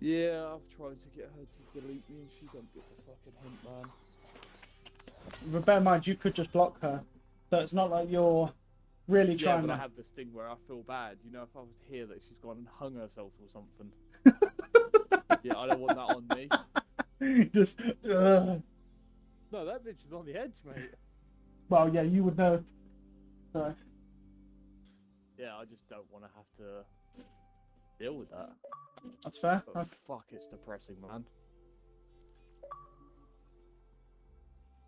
Yeah, I've tried to get her to delete me and she don't get the fucking hint, man. But bear in mind, you could just block her. So it's not like you're really Yeah, trying but to... I have this thing where I feel bad. You know, if I was to hear that she's gone and hung herself or something. Yeah, I don't want that on me. Just... No, that bitch is on the edge, mate. Well, yeah, you would know. So... Yeah, I just don't want to have to deal with that. That's fair. But fuck, it's depressing, man.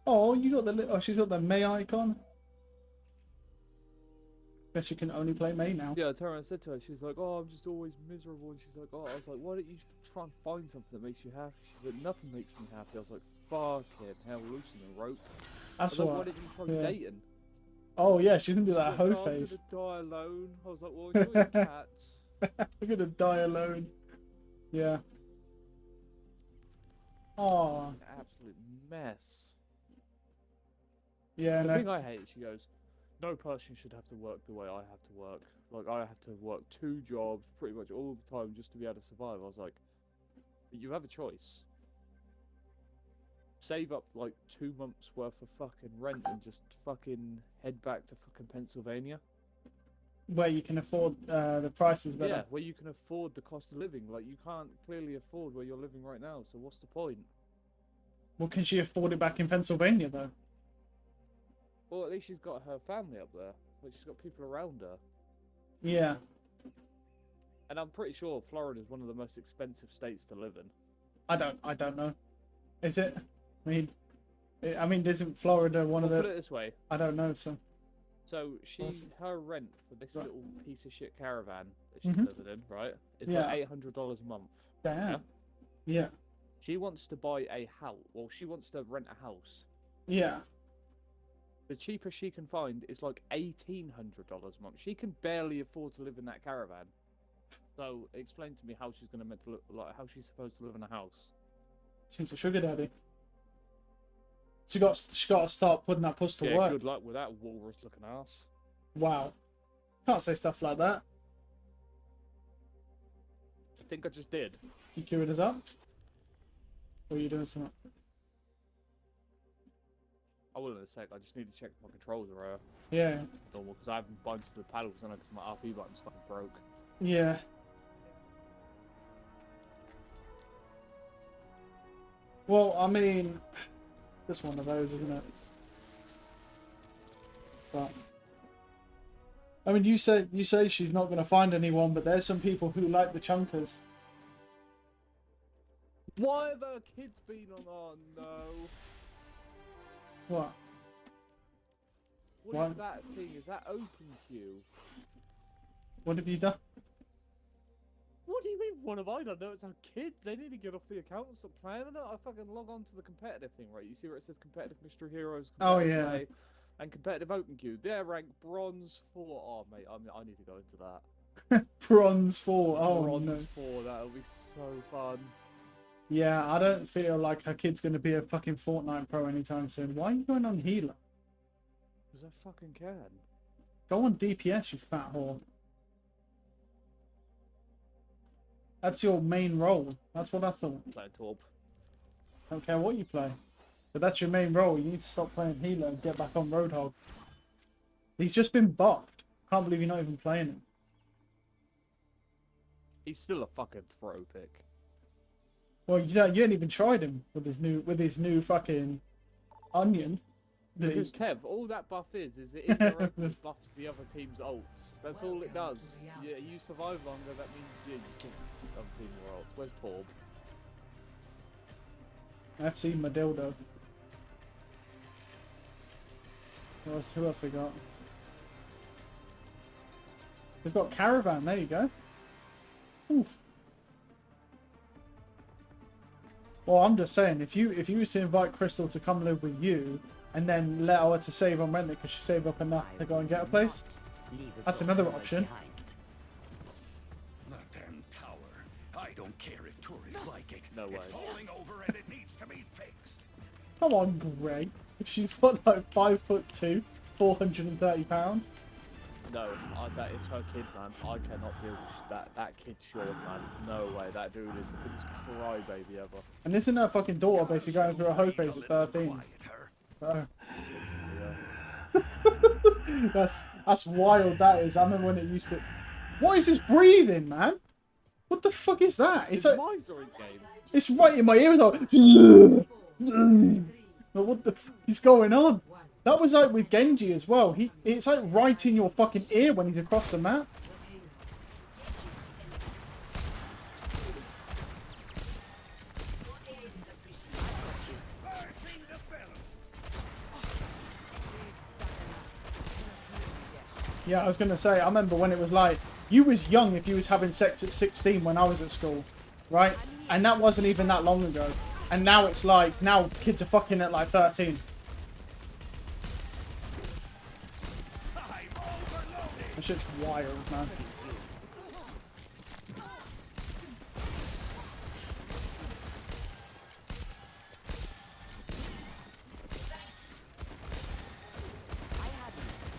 Oh, you got the... Oh, she's got the May icon. Guess you can only play May now. Yeah, Tara said to her, she's like, oh, I'm just always miserable. And she's like, oh, I was like, why don't you try and find something that makes you happy? She's like, nothing makes me happy. I was like, fucking hell, loosen the rope. That's like, what... why didn't you try dating? Oh, yeah, she didn't do that She's hoe like, oh, phase. I'm gonna die alone. I was like, well, enjoy your cats. I'm gonna die alone. Yeah. Oh. Absolute mess. Yeah, The no. thing I hate, she goes, no person should have to work the way I have to work. Like, I have to work 2 jobs pretty much all the time just to be able to survive. I was like, you have a choice. Save up like 2 months worth of fucking rent and just fucking head back to fucking Pennsylvania. Where you can afford the prices better. Yeah, where you can afford the cost of living. Like, you can't clearly afford where you're living right now, so what's the point? Well, can she afford it back in Pennsylvania, though? Well, at least she's got her family up there. Like, she's got people around her. Yeah. And I'm pretty sure Florida is one of the most expensive states to live in. I don't know. Is it? I mean, isn't Florida one of the... Put it this way. I don't know, so... So her rent for this Right. little piece of shit caravan that she's Mhm. living in, right? It's Yeah. like $800 a month. Damn. Yeah. She wants to buy a house. Well, she wants to rent a house. Yeah. The cheapest she can find is like $1,800 a month. She can barely afford to live in that caravan. So explain to me how she's gonna meant to look like how she's supposed to live in a house. She's a sugar daddy. She got to start putting that puss to Yeah, work. good luck with that walrus-looking ass. Wow. Can't say stuff like that. I think I just did. You queuing us up? Or are you doing something? I will in a sec. I just need to check if my controls are Yeah. normal because I haven't bounced to the paddles and because my RP button's fucking broke. Yeah. Well, I mean, this one of those, isn't it? But I mean, you say she's not going to find anyone, but there's some people who like the chunkers. Why have our kids been on? Oh no! What? What is that thing? Is that open queue? What have you done? What do you mean? What have I done? No, it's our kids. They need to get off the account and stop playing on it. I fucking log on to the competitive thing, right? You see where it says competitive mystery heroes, Oh, competitive yeah. play, and competitive open queue. They're ranked bronze 4. Oh mate, I need to go into that. Bronze 4. Oh, Bronze no. 4. That'll be so fun. Yeah, I don't feel like her kid's going to be a fucking Fortnite pro anytime soon. Why are you going on healer? Because I fucking can. Go on DPS, you fat whore. That's your main role. That's what I thought. Playing Torb. Don't care what you play. But that's your main role. You need to stop playing healer and get back on Roadhog. He's just been buffed. Can't believe you're not even playing him. He's still a fucking throw pick. Well, you ain't even tried him with his new fucking onion. Because Tev, all that buff is it indirectly buffs the other team's ults. That's all it does. Yeah, you survive longer, that means you just give the other team more ults. Where's Torb? FC Madildo. Who else they got? They've got Caravan, there you go. Oof. Well, I'm just saying, if you was to invite Crystal to come live with you, and then let her to save on rent because she saved up enough to go and get a place, that's another option. That damn tower. I don't care if tourists like it. No way. It's falling over and it needs to be fixed. Come on, Gray. If she's what, like 5'2", £430. No, that is her kid, man. I cannot deal with that kid, Sean, man. No way, that dude is the biggest crybaby ever. And isn't her fucking daughter basically going through a hoe phase at 13? Quieter. So, Yeah. that's wild. That is. I remember when it used to. What is this breathing, man? What the fuck is that? It's like my story game. it's right in my ear. Like, but what the fuck is going on? That was like with Genji as well. It's like right in your fucking ear when he's across the map. Yeah, I was gonna say, I remember when it was like, you was young if you was having sex at 16 when I was at school, right? And that wasn't even that long ago. And now it's like, now kids are fucking at like 13. That shit's wild, man.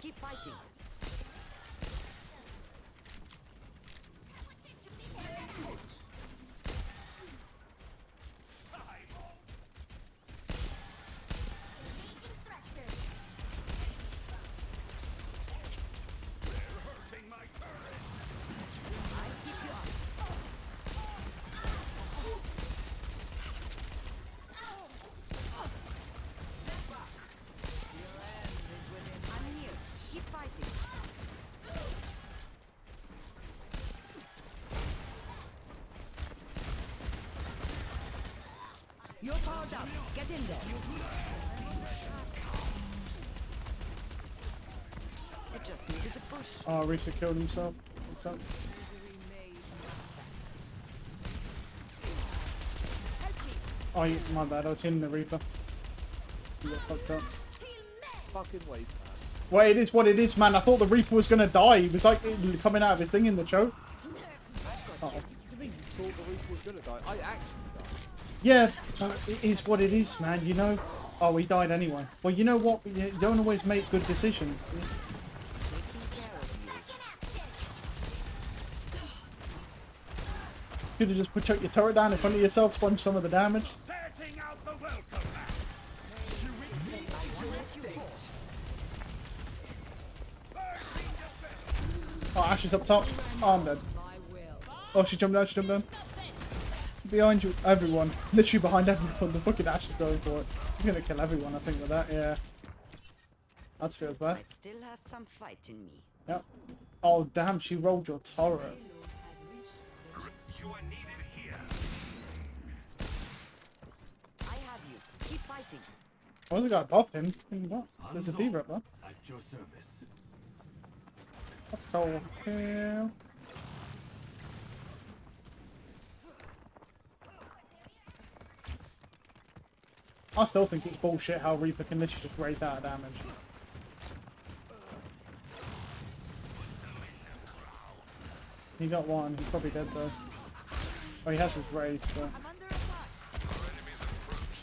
Keep fighting. You're powered up. Get in there. I just needed a push. Oh, Risa killed himself. What's up? Oh, my bad. I was hitting the Reaper. You got fucked up. Fucking waste, man. Well, it is what it is, man. I thought the Reaper was gonna die. He was like coming out of his thing in the choke. Uh-oh. What do you mean you thought the Reaper was gonna die? I actually died. Yeah, but it is what it is, man, you know? Oh, he died anyway. Well, you know what? You don't always make good decisions. Could have just put your turret down in front of yourself, sponge some of the damage. Setting out the welcome mat. Oh, Ash is up top. Oh, I'm dead. Oh, she jumped down, she jumped down. Behind you, everyone. Literally behind everyone. The fucking Ash is going for it. He's gonna kill everyone, I think, with that, yeah. That feels bad. I still have some fight in me. Yep. Oh, damn, she rolled your turret. You are needed here. I have you. Keep fighting. Oh, there's a guy above him. There's a diva up there. At your service. Oh, hell. I still think it's bullshit how Reaper can literally just raid that damage. He got one. He's probably dead though. Oh, he has his raid, but... I'm under attack. Enemies approach.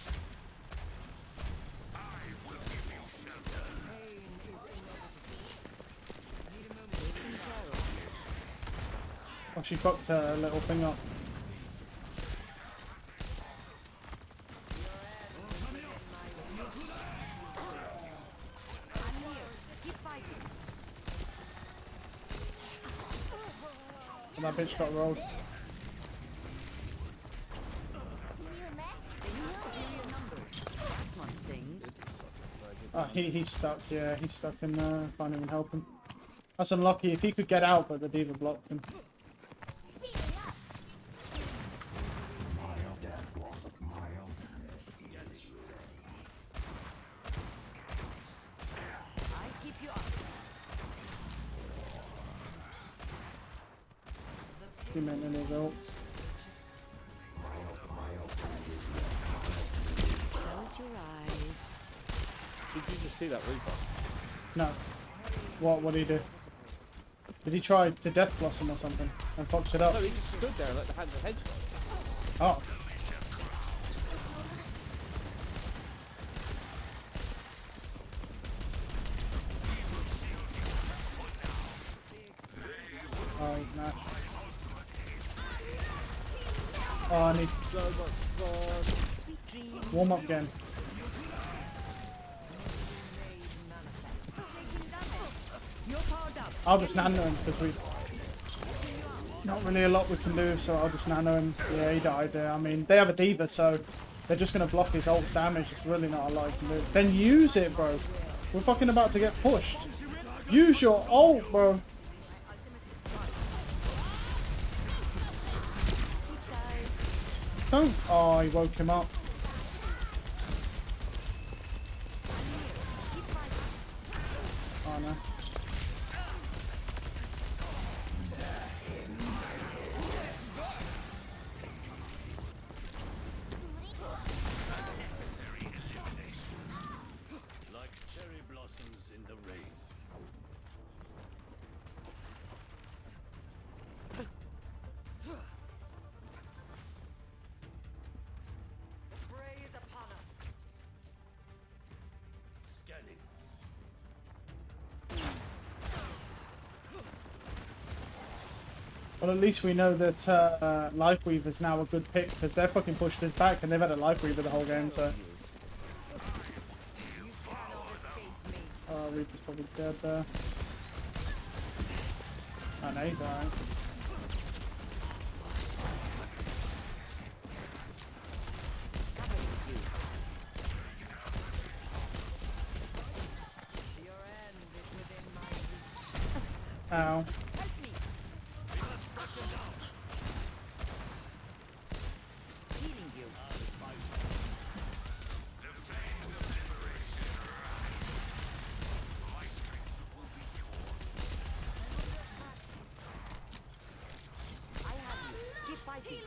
I will give you shelter. Oh, she fucked her little thing up. I'm here. Keep fighting. And that bitch got rolled. Superior numbers. That must sting. Oh, he's stuck, yeah, he's stuck in there. Can't even help him. That's unlucky. If he could get out, but the diva blocked him. Mild death was mild. I keep you up. He meant in his ult. Close your eyes. Did you just see that Reaper? No. What did he do? Did he try to Death Blossom or something and fucked it up? No, he just stood there and let the hands of headshot. Oh. me. So much fun. Sweet dreams. Warm up again. You're powered up. I'll just nano him because we not really a lot we can do, so I'll just nano him. Yeah, he died. I mean, they have a diva, so they're just gonna block his ult's damage. It's really not a lot you can do. Then use it, bro. We're fucking about to get pushed. Use your ult, bro. Don't. Oh, he woke him up. Oh no. Like cherry blossoms in the rain. Prey is upon us. Scanning. Well, at least we know that Lifeweaver is now a good pick because they're fucking pushed us back and they've had a Lifeweaver the whole game, so. Reaper's probably dead there. Oh no, he's alright. Your end is within my reach. Ow. Help me. Healing you. The flames of liberation rise. My strength will be yours. I have you. Keep fighting.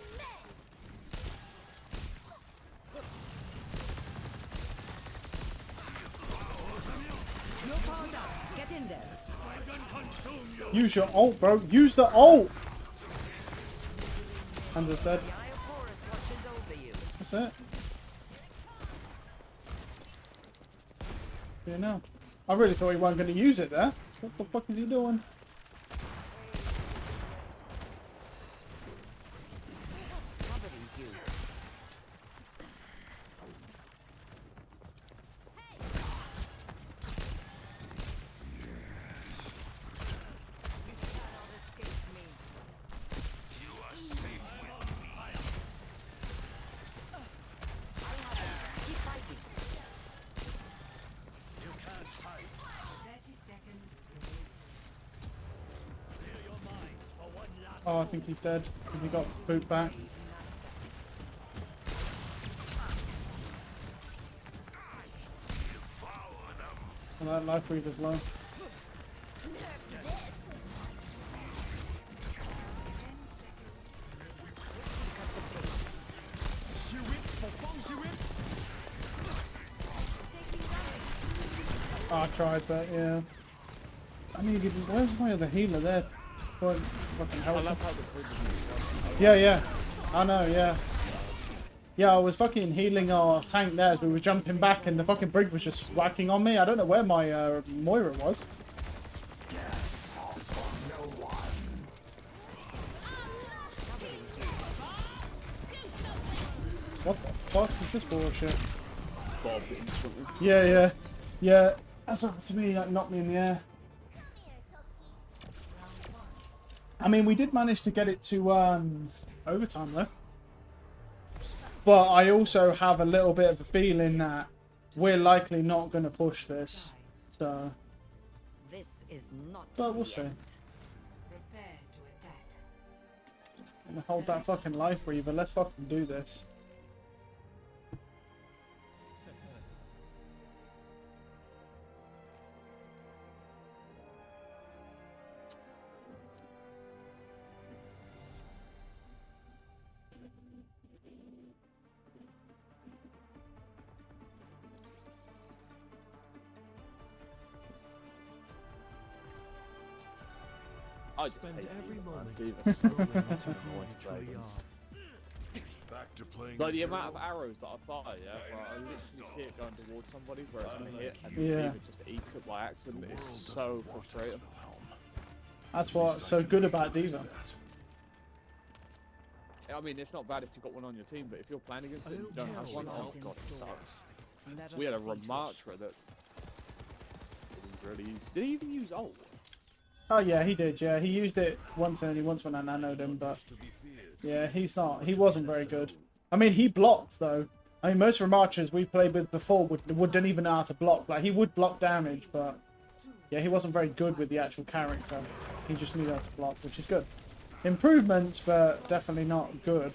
You're powered up. Get in there. Use your ult, bro. Use the ult! I'm just dead. The Eye of Horus watches over you. That's it. You know. I really thought he wasn't going to use it there. What the fuck is he doing? Covering you. You cannot escape me. You are safe with me. I have you. Keep fighting. You can't hide. 30 seconds. Clear your minds for one last. Oh, I think he's dead. Because he got boot back. Devour them. And that Lifeweaver's low. Oh, I tried that, yeah. I needed. Where's my other healer there? Fucking I help. love how the bridge is. Yeah, yeah. I know, yeah. Yeah, I was fucking healing our tank there as we were jumping back and the fucking brig was just whacking on me. I don't know where my Moira was. What the fuck is this bullshit? Bob instantly. Yeah, yeah. Yeah. That's what to me, like, knocked me in the air. I mean, we did manage to get it to overtime though. But I also have a little bit of a feeling that we're likely not going to push this. So, This is not but we'll the see. end. Prepare to attack. Gonna hold that fucking Lifeweaver. Let's fucking do this. I just Spend hate every Diva, man. moment Diva's so knowing annoying what to you play truly against. Back to playing. Like the hero. amount of arrows that I fire, yeah, where I literally see it going towards somebody where it's gonna hit and Yeah. Diva just eats it by accident. It's so frustrating. That's what's so good about Diva. I mean, it's not bad if you've got one on your team, but if you're playing against it and you don't have one, oh god, it sucks. We had a Ramatra that really... Did he even use ult? Oh yeah, he did. Yeah, he used it once and only once when I nanoed him, but yeah, he wasn't very good. I mean, he blocked though. I mean, most Ramachas we played with before wouldn't even know how to block. Like, he would block damage, but yeah, he wasn't very good with the actual character. He just knew how to block, which is good. Improvements, but definitely not good.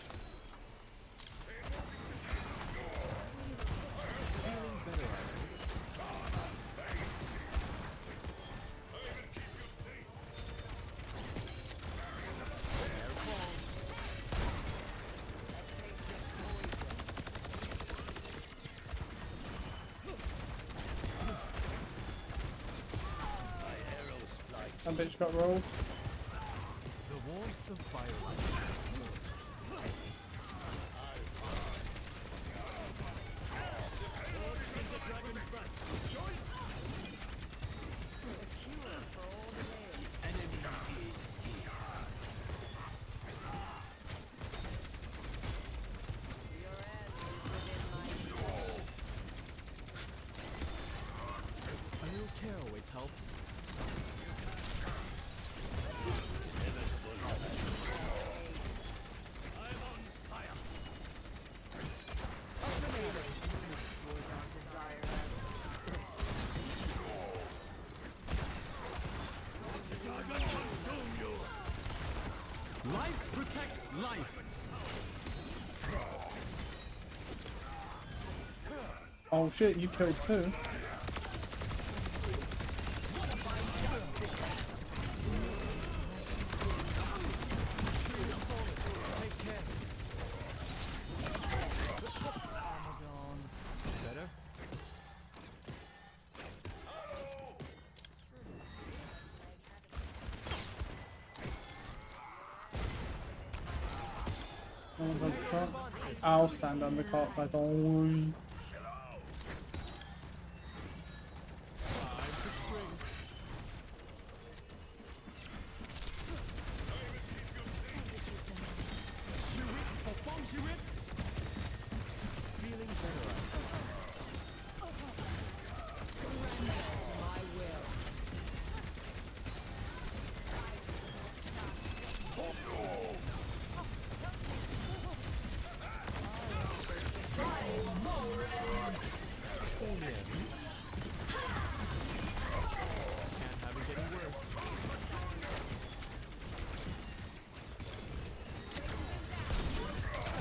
That bitch got rolled. The warmth of firelight. A little care always helps. Life protects life. Oh shit, you killed two. Take care. Better? I'll stand on the cart like always. Time to spring. Feeling better. Surrender to my will. Stay near me. Can't have it getting worse.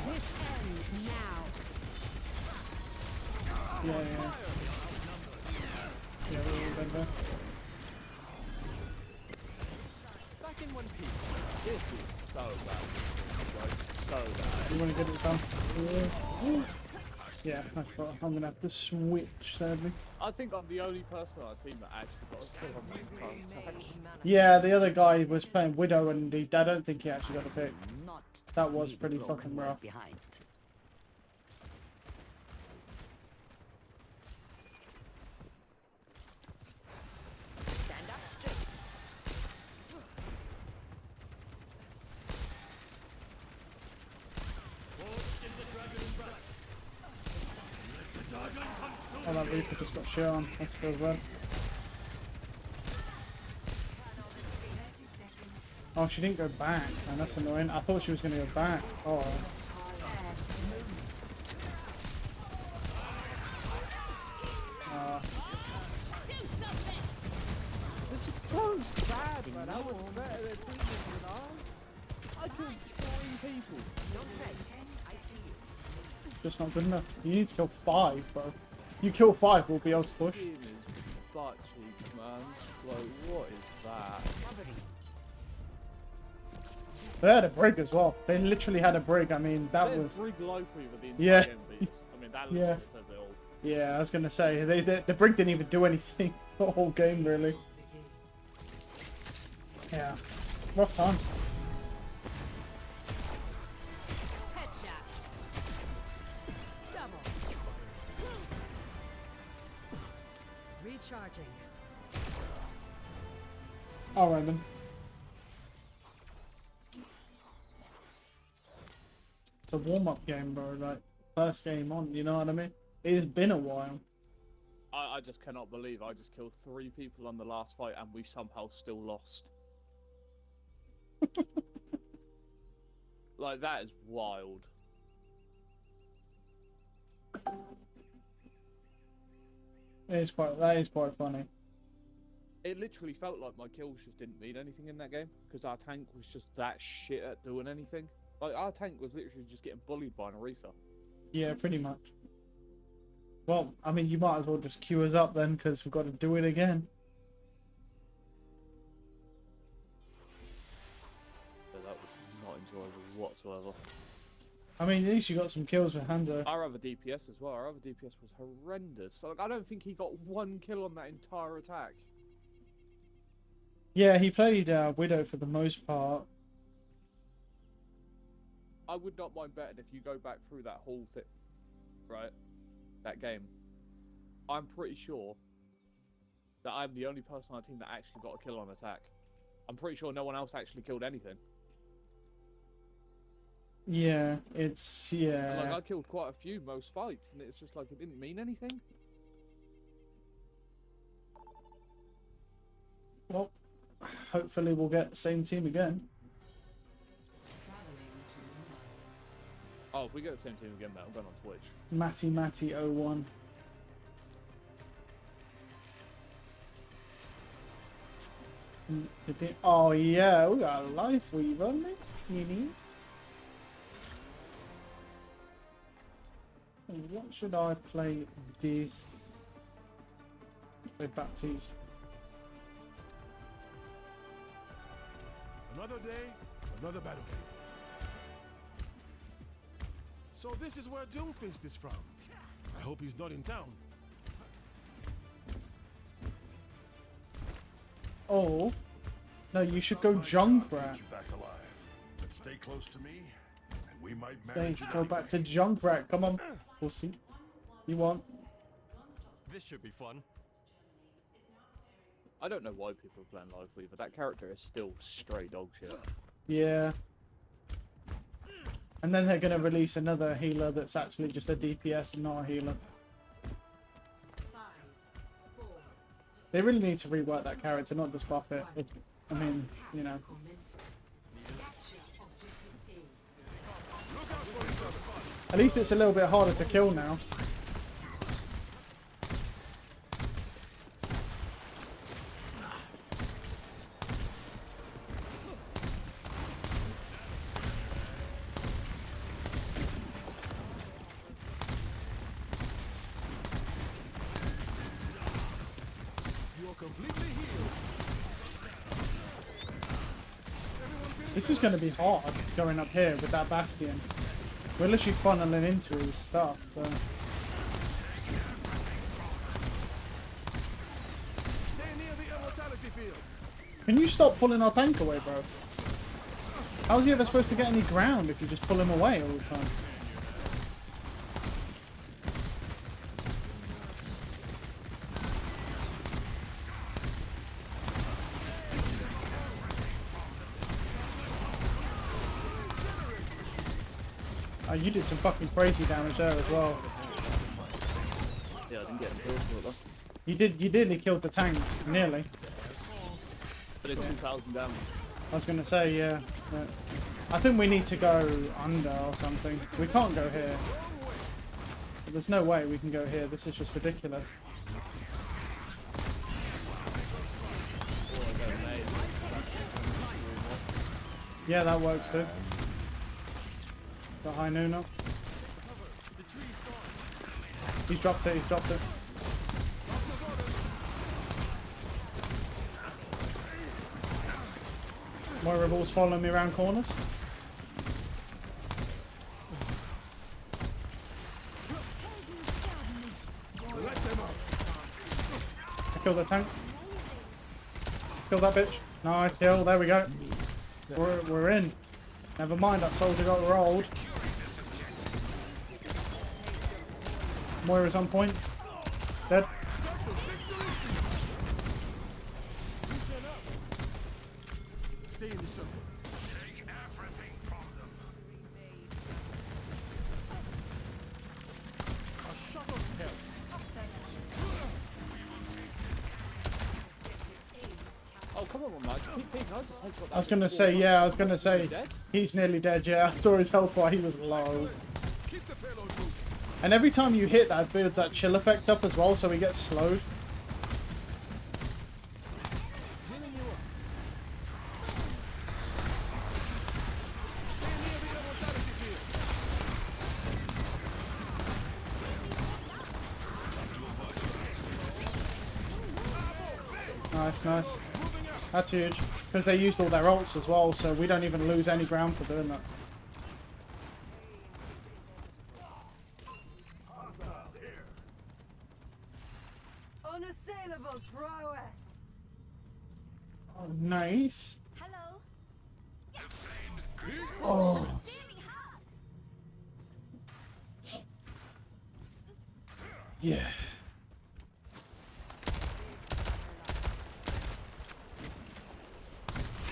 This ends now. Yeah. Yeah, we're all dead there. Back in one piece. This is so bad. Like, so bad. You want to get it done? Yeah, I'm gonna have to switch, sadly. I think I'm the only person on our team that actually got a kill on the time attack. Yeah, the other guy was playing Widow, and I don't think he actually got a pick. Not That was leave pretty the broken fucking world rough. behind. Stand up straight. Oh, that Reaper just got shit on. That's feels bad. Oh, she didn't go back, man. That's annoying. I thought she was going to go back. Oh. This is so sad, man. How much better their team is than ours? I killed 9 people. Just not good enough. You need to kill 5, bro. You kill 5, we'll be able to push. This game is butt cheeks, man. Like, what is that? They had a brig as well. They literally had a brig. I mean, that They're was... brig low for you with the entire Yeah. game beats. I mean, that literally Yeah. says it all. Yeah, I was going to say, the brig didn't even do anything the whole game, really. Yeah. Rough time. Headshot. Double. Recharging. Alright then. It's a warm-up game, bro. Like, first game on, you know what I mean? It's been a while. I just cannot believe I just killed 3 people on the last fight and we somehow still lost. Like, that is wild. That is quite funny. It literally felt like my kills just didn't mean anything in that game because our tank was just that shit at doing anything. Like, our tank was literally just getting bullied by an Orisa. Yeah, pretty much. Well, I mean, you might as well just queue us up then, because we've got to do it again. So that was not enjoyable whatsoever. I mean, at least you got some kills with Hanzo. Our other DPS as well. Our other DPS was horrendous. Like, I don't think he got 1 kill on that entire attack. Yeah, he played Widow for the most part. I would not mind betting if you go back through that whole thing, right? That game. I'm pretty sure that I'm the only person on our team that actually got a kill on attack. I'm pretty sure no one else actually killed anything. Yeah, And, like, yeah. I killed quite a few most fights, and it's just like it didn't mean anything. Well, hopefully we'll get the same team again. Traveling to Oh, if we get the same team again, mate, I'm going on Twitch. Matty 01. Oh yeah, we got a life weaver, mini. What should I play this? Play Baptiste. Another day, another battlefield. So this is where Doomfist is from. I hope he's not in town. Oh, no, you should go My job Junkrat. gets you back alive, but stay close to me, and we might Stay, manage it go back to anyway. Junkrat. Come on, pussy. You want? This should be fun. I don't know why people are playing Live Weaver. That character is still stray dog shit. Yeah. And then they're gonna release another healer that's actually just a DPS and not a healer. 5, 4, They really need to rework that character, not just buff it. I mean, you know. commence. Capture objective A. At least it's a little bit harder to kill now. You are completely healed. This is going to be hard going up here with that Bastion. We're literally funneling into his stuff. So. Stay near the immortality field. Can you stop pulling our tank away, bro? How's he ever supposed to get any ground if you just pull him away all the time? Oh, you did some fucking crazy damage there as well. Yeah, I didn't get him killed for it though. You nearly killed the tank, nearly. I did 2,000 damage. I was gonna say, yeah. But I think we need to go under or something. We can't go here. There's no way we can go here. This is just ridiculous. Yeah, that works too. Got high noon up. He's dropped it, he's dropped it. Moira Ball's following me around corners. I killed the tank. Kill that bitch. Nice kill, there we go. We're in. Never mind, that soldier got rolled. Moira's on point. Dead. Stay in the circle. Take everything from them. keep peeking, I just headshot that I was gonna before. say, yeah, I was gonna say, Dead? he's nearly dead, yeah. I saw his health bar, he was low. Keep the payload moving. And every time you hit that, it builds that chill effect up as well, so he gets slowed. Nice, nice. That's huge. Because they used all their ults as well, so we don't even lose any ground for doing that. Unassailable prowess. Oh, nice. Hello. The flames greet Oh. Yeah.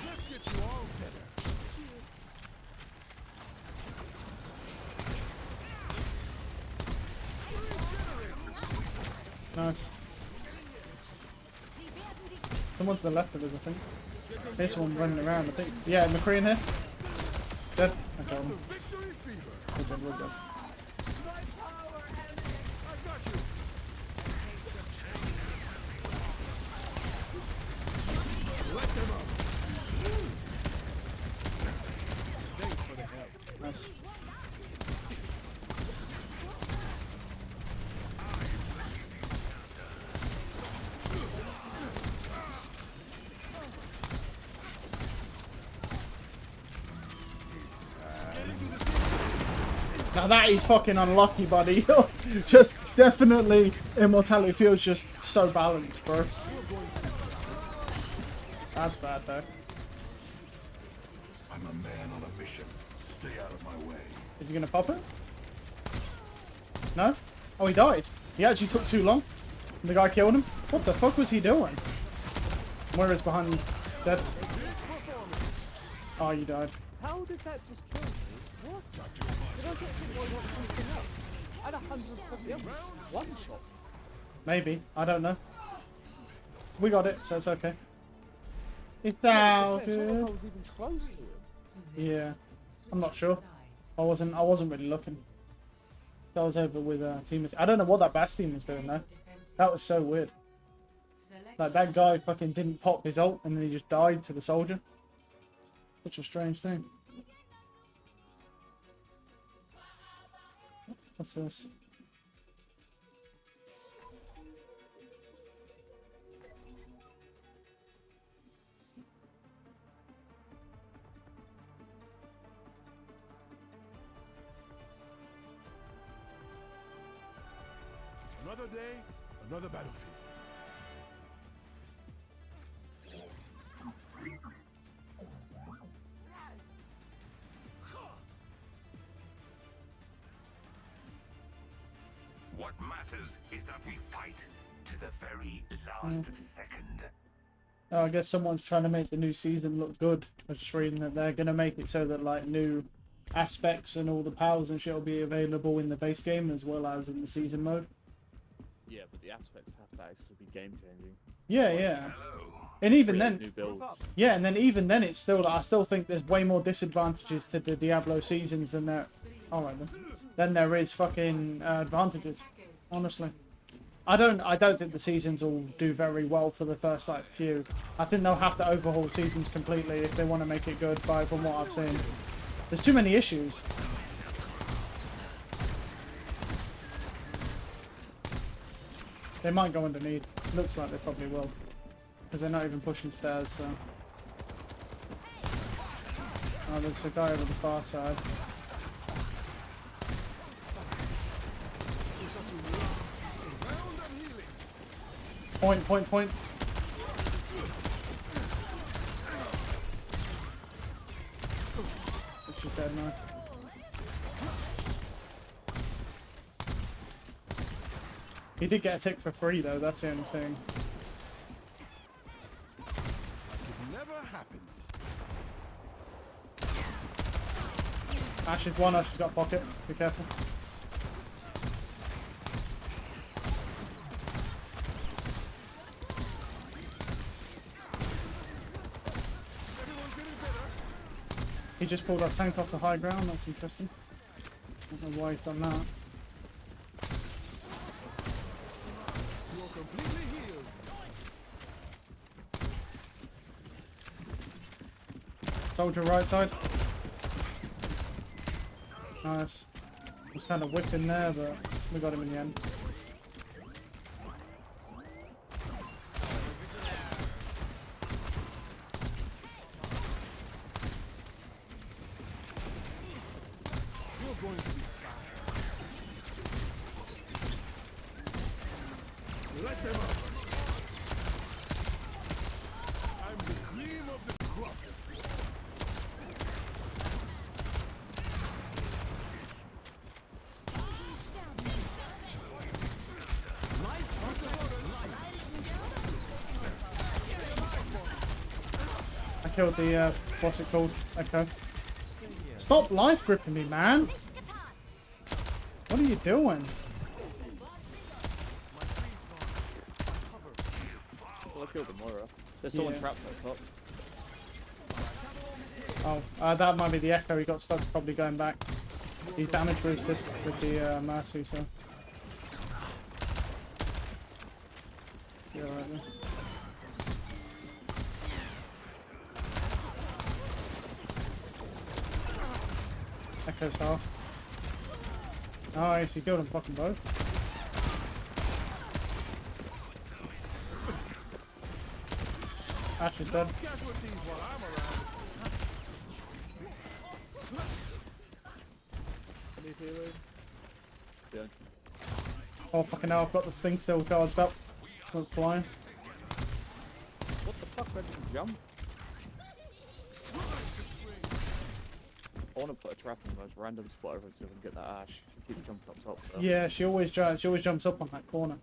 Let's get you all better. Nice. Someone's to the left of us, I think. This one running around, I think. Yeah, McCree in here. Dead. I got him. Victory fever. We're good, we're good. I got you. Let them up. Thanks for the help. Nice. Now that is fucking unlucky, buddy. Just definitely Immortality feels just so balanced, bro. That's bad though. I'm a man on a mission. Stay out of my way. Is he gonna pop it? No? Oh, he died. He actually took too long. And the guy killed him. What the fuck was he doing? Moira's behind me. Dead. Oh, you died. How did that just kill me? What? Did I get hit by something else? I had 170 others. One shot. Maybe. I don't know. We got it, so it's okay. It's Yeah, out, it's not like I dude. was even close to him. Yeah. I'm not sure. I wasn't really looking. That was over with teammates. I don't know what that Bastion was doing though. That was so weird. Like that guy fucking didn't pop his ult and then he just died to the soldier. Such a strange thing. What's this? Another day, another battlefield. What matters is that we fight to the very last second. Oh, I guess someone's trying to make the new season look good. I was just reading that they're gonna make it so that like new aspects and all the powers and shit will be available in the base game as well as in the season mode. Yeah, but the aspects have to actually be game changing. Yeah, yeah. Hello. And even Create then, new builds. yeah, and then even then, it's still. I still think there's way more disadvantages to the Diablo seasons than there. All right then. Than there is fucking advantages. Honestly, I don't think the seasons will do very well for the first like few. I think they'll have to overhaul seasons completely if they want to make it good. From what I've seen, there's too many issues. They might go underneath. Looks like they probably will. Because they're not even pushing stairs, so... Oh, there's a guy over the far side. Point, point, point. She's dead, nice. He did get a tick for free though, that's the only thing. Never happened. Ash is one, Ash has got pocket. Be careful. He just pulled our tank off the high ground. That's interesting. I don't know why he's done that. You're completely healed. Soldier right side. Nice. Was kind of whipping there, but we got him in the end. You're going to be fine. Let them up. I'm the cream of the crop. I killed the, what's it called? Echo. Stop life gripping me, man! What are you doing? Well, I killed the Moira. There's someone Yeah. trapped at the top. Oh, that might be the Echo. He got stuck, probably going back. He's damage boosted with the Mercy, so. Yeah, right there. Echo's half. Nice, he killed them fucking both. Ash is dead. Casualties while I'm around. Any healing? Yeah. Oh fucking hell, I've got the thing still charged up. So it's flying. What the fuck? I didn't jump. I want to put a trap in the most random spot over so we can get that Ash. She keeps jumping up top. Though. Yeah, she always jumps up on that corner.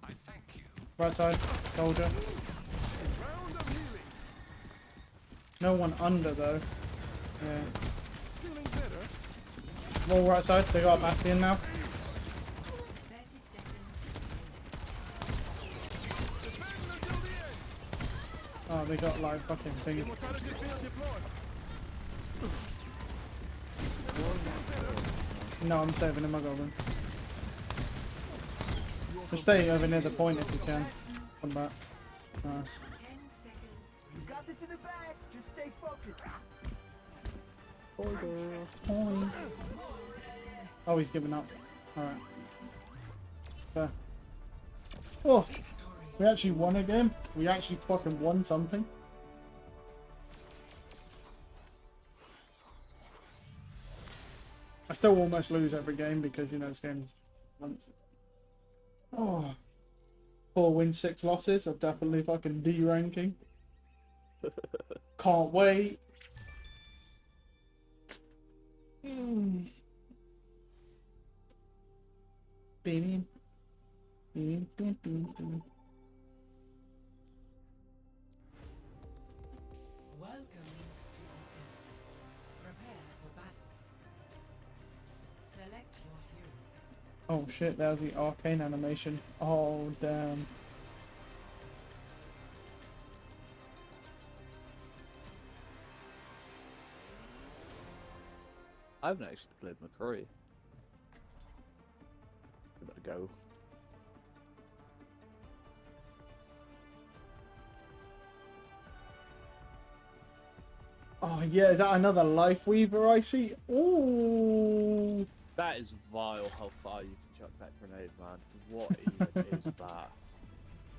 I thank you. Right side, soldier. Round of healing. No one under though. Yeah. Feeling better. Wall right side, they got a Bastion now. 30 seconds. Defend until the end. Oh, they got like fucking things. Immortality field deployed. No, I'm saving him, I got him. Just stay over near the point if you can. Come back. Nice. 10 seconds. You got this in the bag. Just stay focused. Point. Oh, he's giving up. Alright. Fair. Oh! We actually won a game. We actually fucking won something. I still almost lose every game because, you know, this game's once. Oh. 4 wins, 6 losses. I'm definitely fucking D-ranking. Can't wait. Beep. Beep, beep, beep, beep. Welcome to Oasis. Prepare for battle. Select your hero. Oh shit, that was the arcane animation. Oh damn. I haven't actually played McCurry. Give it a go. Oh yeah, is that another Life Weaver I see? Ooh. That is vile how far you can chuck that grenade, man. What even is that?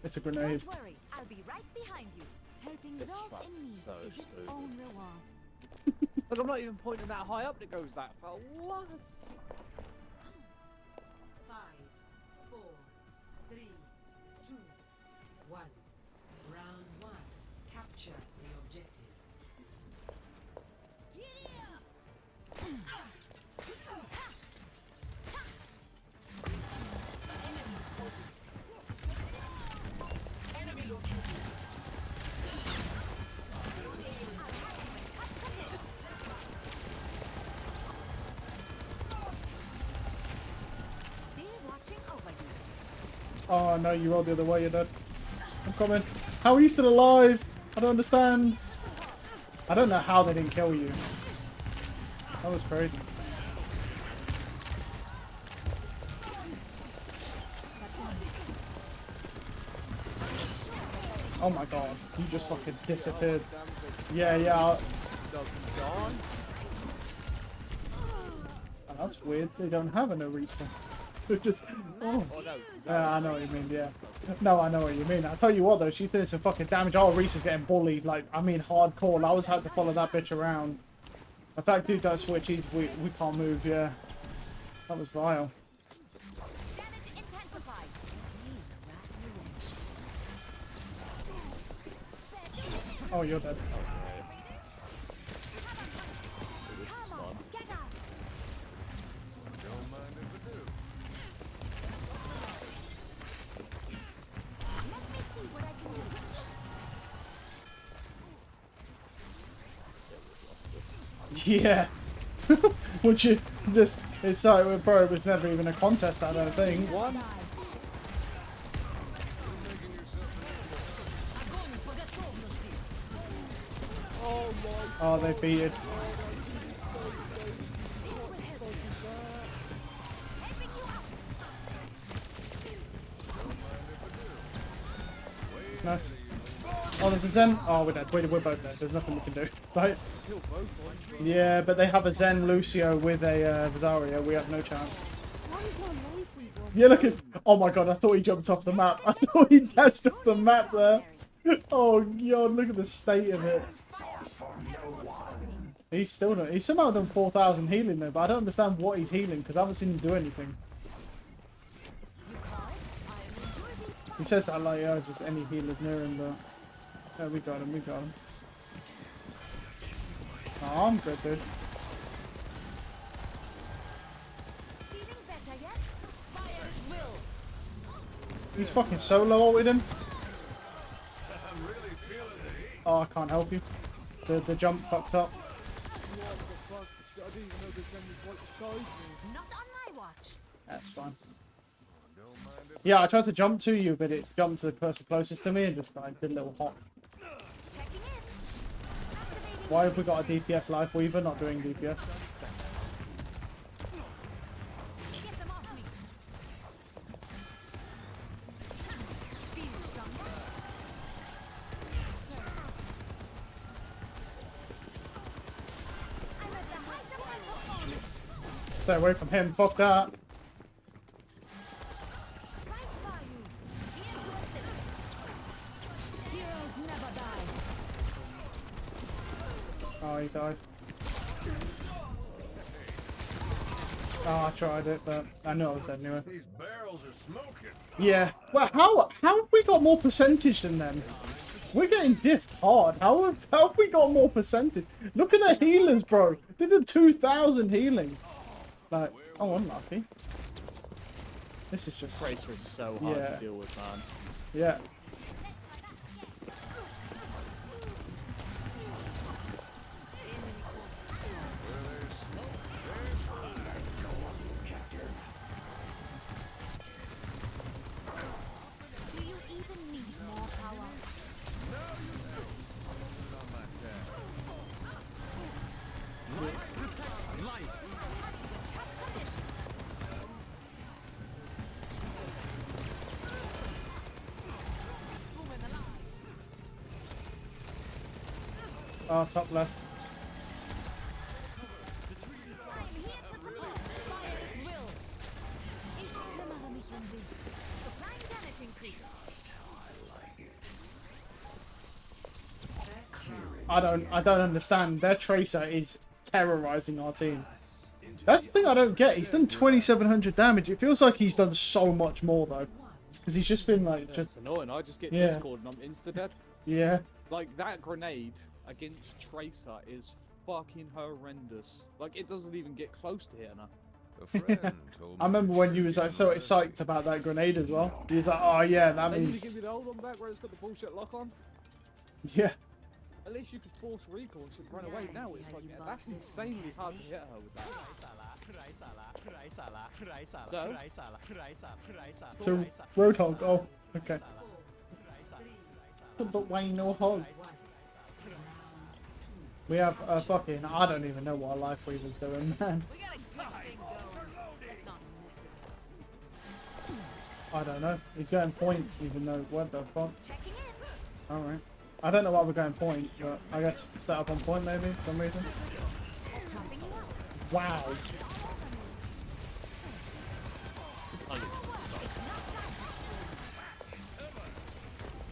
It's a grenade. Don't worry, I'll be right behind you. Helping This those fuck in need so is its stupid. own reward. Look, I'm not even pointing that high up that goes that far. What? 5, 4, 3, 2, 1. Round 1. Capture the objective. Stay watching over you. Oh no, you rolled the other way, you're dead. I'm coming. How are you still alive? I don't understand. I don't know how they didn't kill you. That was crazy. Oh my god, you just fucking disappeared. Yeah, yeah. Oh, that's weird. They don't have an Orisa. They're just. Oh. Yeah, I know what you mean, yeah. No, I know what you mean. I tell you what though, she's doing some fucking damage. Oh, Orisa's getting bullied. Like, I mean, hardcore. I was had to follow that bitch around. If that dude does switch, we can't move, yeah. That was vile. Damage intensified. Oh, you're dead. Come on, get out. Don't mind if I do. Let me see what I can do. Yeah. Would you this? It's so bro. It was never even a contest. I don't think. Oh, they beat it. Nice. Oh, there's a Zen. Oh, we're dead. We're both dead. There's nothing we can do. Right? Yeah, but they have a Zen Lucio with a Zarya. We have no chance. Yeah, look at. Oh my god, I thought he jumped off the map. I thought he dashed off the map there. Oh god, look at the state of it. He's still not. He's somehow done 4,000 healing though, but I don't understand what he's healing because I haven't seen him do anything. He says that like, oh, just any healers near him, but. Yeah, we got him, we got him. Oh, I'm good, dude. Feeling better yet? Fire at will. He's fucking solo ulted him. I'm really feeling the heat. Oh, I can't help you. The jump fucked up. Not on my watch. That's fine. Don't mind if Yeah, I tried to jump to you, but it jumped to the person closest to me and just like did a little hop. Checking in. Activating. Why have we got a DPS life weaver not doing DPS? Get them off me. Feel stronger. I'm at the height of my performance. Stay away from him, fuck that. Right by you. Here to assist. Heroes never die. Oh, he died. Oh, I tried it, but I knew I was dead anyway. these barrels are smoking. Yeah. Well, how have we got more percentage than them? We're getting diffed hard. How have we got more percentage? Look at the healers, bro. They did 2,000 healing. Like, oh, unlucky. This is just. Tracer is so hard Yeah. to deal with, man. Yeah. Do you even need more power? Oh, top left. I'm here to support. Fire at will. Ich kümmere mich um dich. Supplying damage increase. I don't understand. Their Tracer is terrorizing our team. That's the thing I don't get. He's done 2,700 damage. It feels like he's done so much more though, because he's just been like It's just annoying. I just get Yeah. Discord and I'm insta dead. yeah. Like that grenade against Tracer is fucking horrendous. Like it doesn't even get close to hitting her. A friend told me I remember when you was like so psyched about that grenade as well. He was like, oh yeah, that They need to means give you the old one back where it's got the bullshit lock on. yeah. At least you could force recall and she'd run away. Now it's like that's insanely hard to hit her with that. So Roadhog. Oh, okay. But Wayne no hog. We have a fucking, I don't even know what a life weaver's doing, man. We got a good thing going. Let's not miss it. I don't know. He's going point, even though, what the fuck? Checking in. Alright. I don't know why we're going point, but I guess set up on point maybe, for some reason. Topping you up. Wow.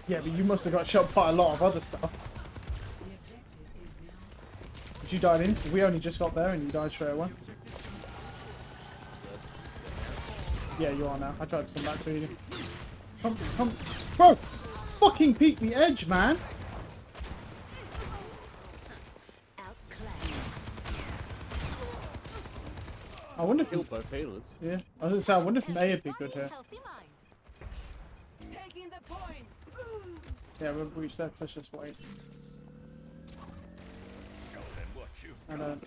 Yeah, but you must have got shot by a lot of other stuff. The objective is now But you died instantly. We only just got there and you died straight away. Yeah, you are now. I tried to come back to you. Come. Bro! Fucking peek the edge, man! Outclassed. I wonder if... Killed both healers. Yeah. I was gonna say, I wonder if May would be good here. Healthy mind. taking the point. Yeah, we've reached that. Let's just wait. Show them what you I don't...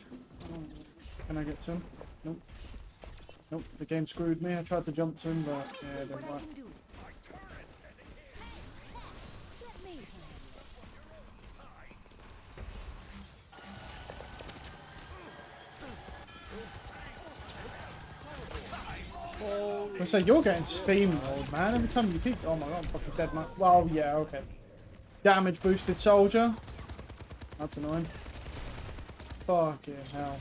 Can I get to him? Nope. Nope, the game screwed me. I tried to jump to him, but yeah, it See didn't what I work. can do. Let me I say you're getting steamrolled, man. Every time you peek, oh my god, I'm fucking dead, man. Well, yeah, okay. Damage boosted soldier. That's annoying. Fucking hell.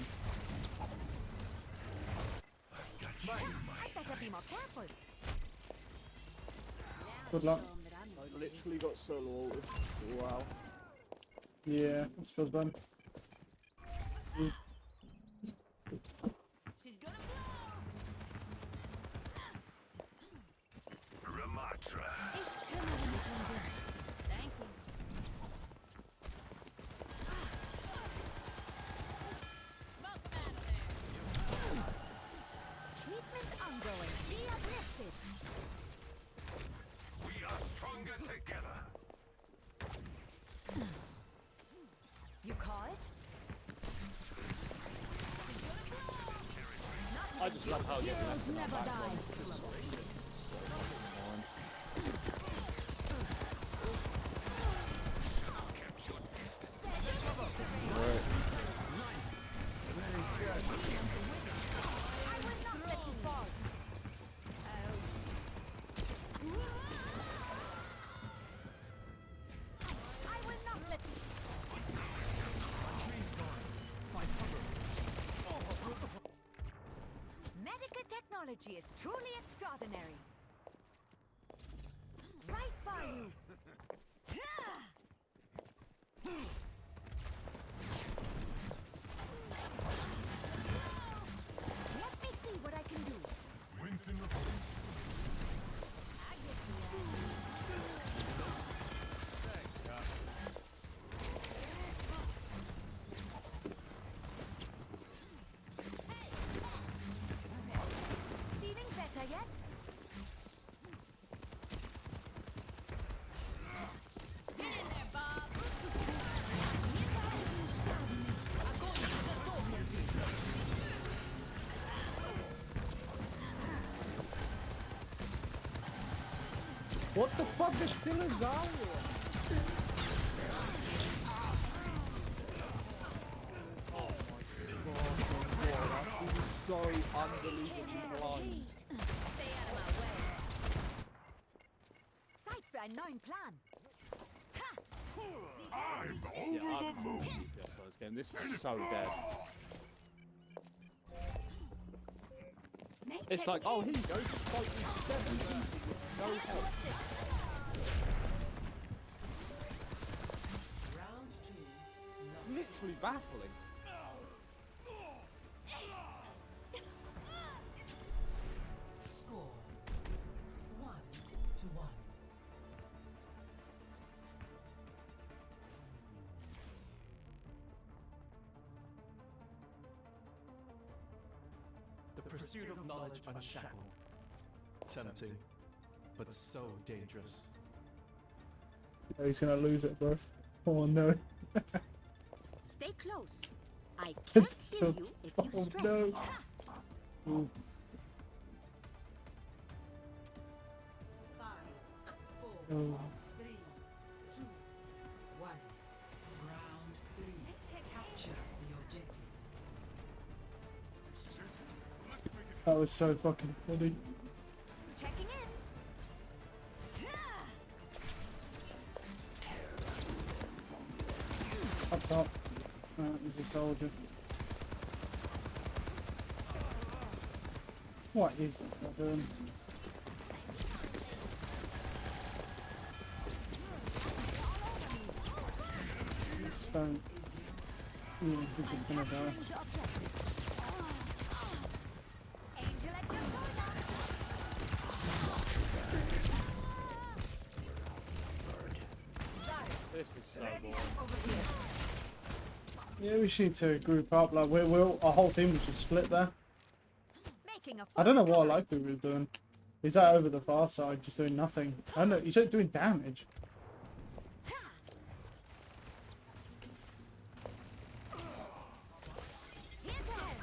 I've got you in my I better be more sights. careful. Good luck. Show 'em that I'm I literally got solo ulted. Wow. Yeah, this feels bad. She's gonna blow. Ramatra. Ich kümmere mich um dich. Thank you. Smoke 'em out of there. Treatment ongoing. Be uplifted. We are stronger together. You call it? I just love how you Heroes never die. Kept your distance. I will not let you fall. I will not let you. Medical technology is truly extraordinary. Right by you. Let me see what I can do. Winston reporting. I get you. Feeling better yet? Get in there, Bob. What the fuck is still a Zarya? Oh my god, he was so unbelievably blind. Stay out of my way. Zeit für einen neuen Plan. I'm over Yeah, the moon. this game. This is so dead. It's like, oh, here you go, just fight these 7 people with no help. Round 2. Literally baffling. Score 1-1. The pursuit of knowledge unshackled. Tempting, but so dangerous. Oh, he's gonna lose it, bro. Oh no. Stay close. I can't hear you if you Oh stray. no. Ooh. 5, 4, Oh. 3, 2, 1. Round 3. That was so fucking funny. Checking in. Up top. There's a soldier. What is that doing? Just don't. Yeah, he's just gonna die. Capturing the objective. Angel at your shoulder. This is so boring. Yeah, we should need to group up. Like our whole team was just split there. Making a I don't know full what I like we was doing. He's out over the far side, just doing nothing. I don't know. He's just doing damage. Here's ahead.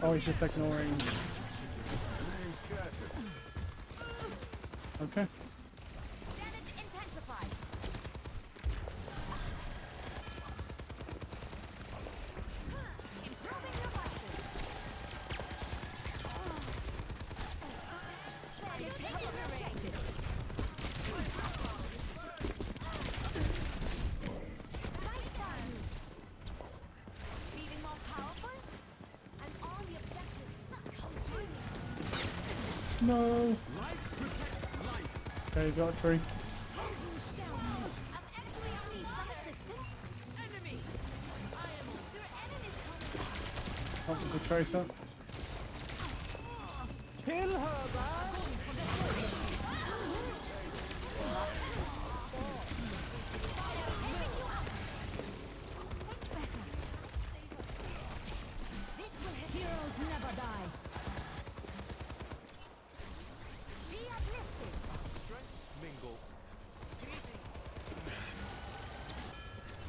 Oh, he's just ignoring. Okay. Damage intensified. Improving your vices. You're taking the objective. Right done. Feeling more powerful? And on the objective. Continue. No. Okay, you got a tree. Need some assistance? Enemy! There are enemies coming. Up with the tracer. Kill her, man! That's better. This will hit. Heroes never die. Be uplifted. Strengths mingle.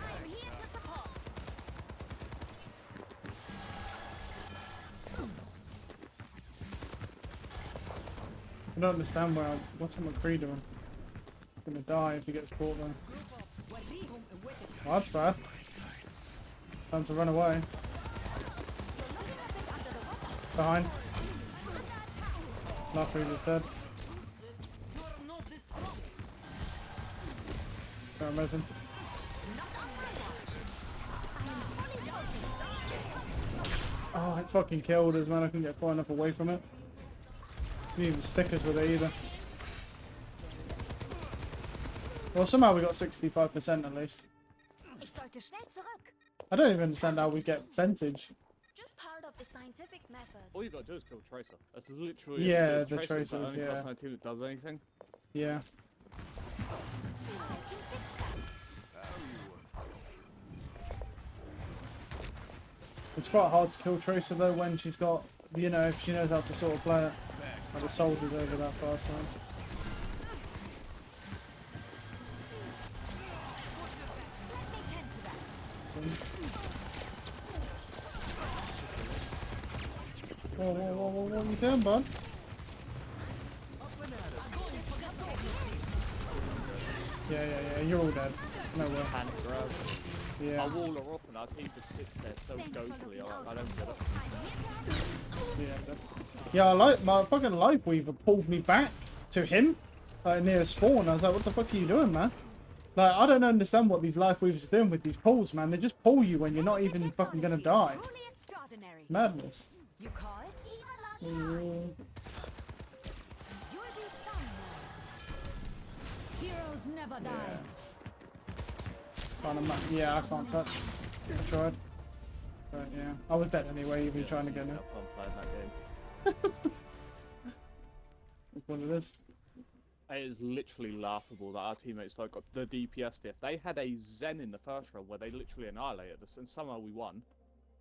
I'm here to support. I don't understand what's McCree doing. He's gonna die if he gets caught there. Oh, that's bad. Time to run away. Behind. Luckily he's dead. Go amazing. Oh, it fucking killed us, man. I couldn't get far enough away from it. Didn't even stickers with it either. Well, somehow we got 65% at least. Ich sollte schnell zurück. I don't even understand how we get percentage. Just part of the scientific method. All you gotta do is kill Tracer. That's literally Yeah, it. the Tracer's the Tracers, only yeah. person on the team that does anything. Yeah. I can fix that. It's quite hard to kill Tracer though when she's got, you know, if she knows how to sort of play it. Like the soldiers over that far side. Let me tend to that. Whoa, whoa, whoa, whoa, what are you doing, bud? Yeah, you're all dead. No way. Hand grab. I Yeah, wall her off and our team just sits there so ghostly. I don't get it. yeah. Yeah, I like my fucking life weaver pulled me back to him, like near spawn. I was like, what the fuck are you doing, man? Like, I don't understand what these life weavers are doing with these pulls, man. They just pull you when you're not even fucking gonna die. Truly extraordinary. Madness. You call it? Yeah. You'll be found now. Heroes never die. Yeah, I can't touch. I tried. But yeah, I was dead anyway, even trying to get in. Have fun playing that game. That's what it is. It is literally laughable that our teammates like got the DPS diff. They had a Zen in the first round where they literally annihilated us, and somehow we won.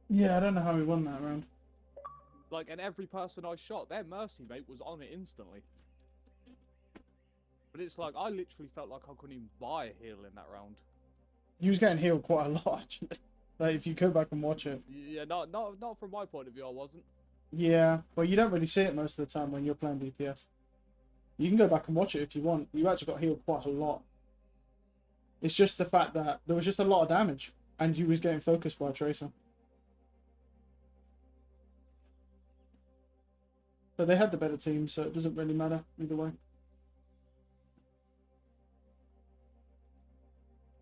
Yeah, I don't know how we won that round. Like, and every person I shot, their mercy mate was on it instantly. But it's like I literally felt like I couldn't even buy a heal in that round. You was getting healed quite a lot, actually. Like, if you go back and watch it. Yeah, not from my point of view. I wasn't. Yeah, well, you don't really see it most of the time when you're playing DPS. You can go back and watch it if you want. You actually got healed quite a lot. It's just the fact that there was just a lot of damage. And you was getting focused by a Tracer. But they had the better team, so it doesn't really matter either way.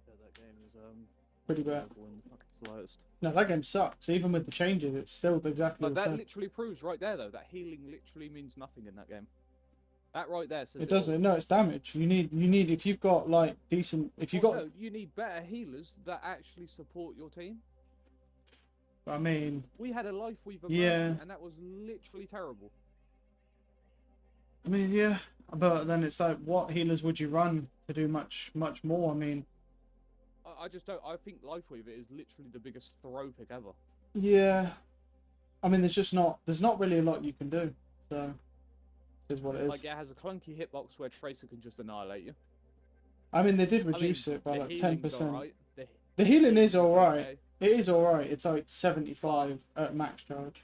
Yeah, that game is Pretty bad. in the fucking slightest. No, that game sucks. Even with the changes, it's still exactly But the that same. literally proves right there, though, that healing literally means nothing in that game. That right there says It all. doesn't. No, it's damage. You need if you've got like decent. If you Well, got, no, you need better healers that actually support your team. I mean, We had a life weaver Yeah. Mercy, and that was literally terrible. yeah. But then it's like, what healers would you run to do much more? I mean, I just don't. I think life weaver is literally the biggest throw pick ever. yeah. I mean, there's not really a lot you can do. So, it is what it is. Like, it has a clunky hitbox where Tracer can just annihilate you. I mean, they did I mean, reduce it by the like healing's 10%. alright. The healing is healing's alright. okay. It is alright. It's like 75 at max charge.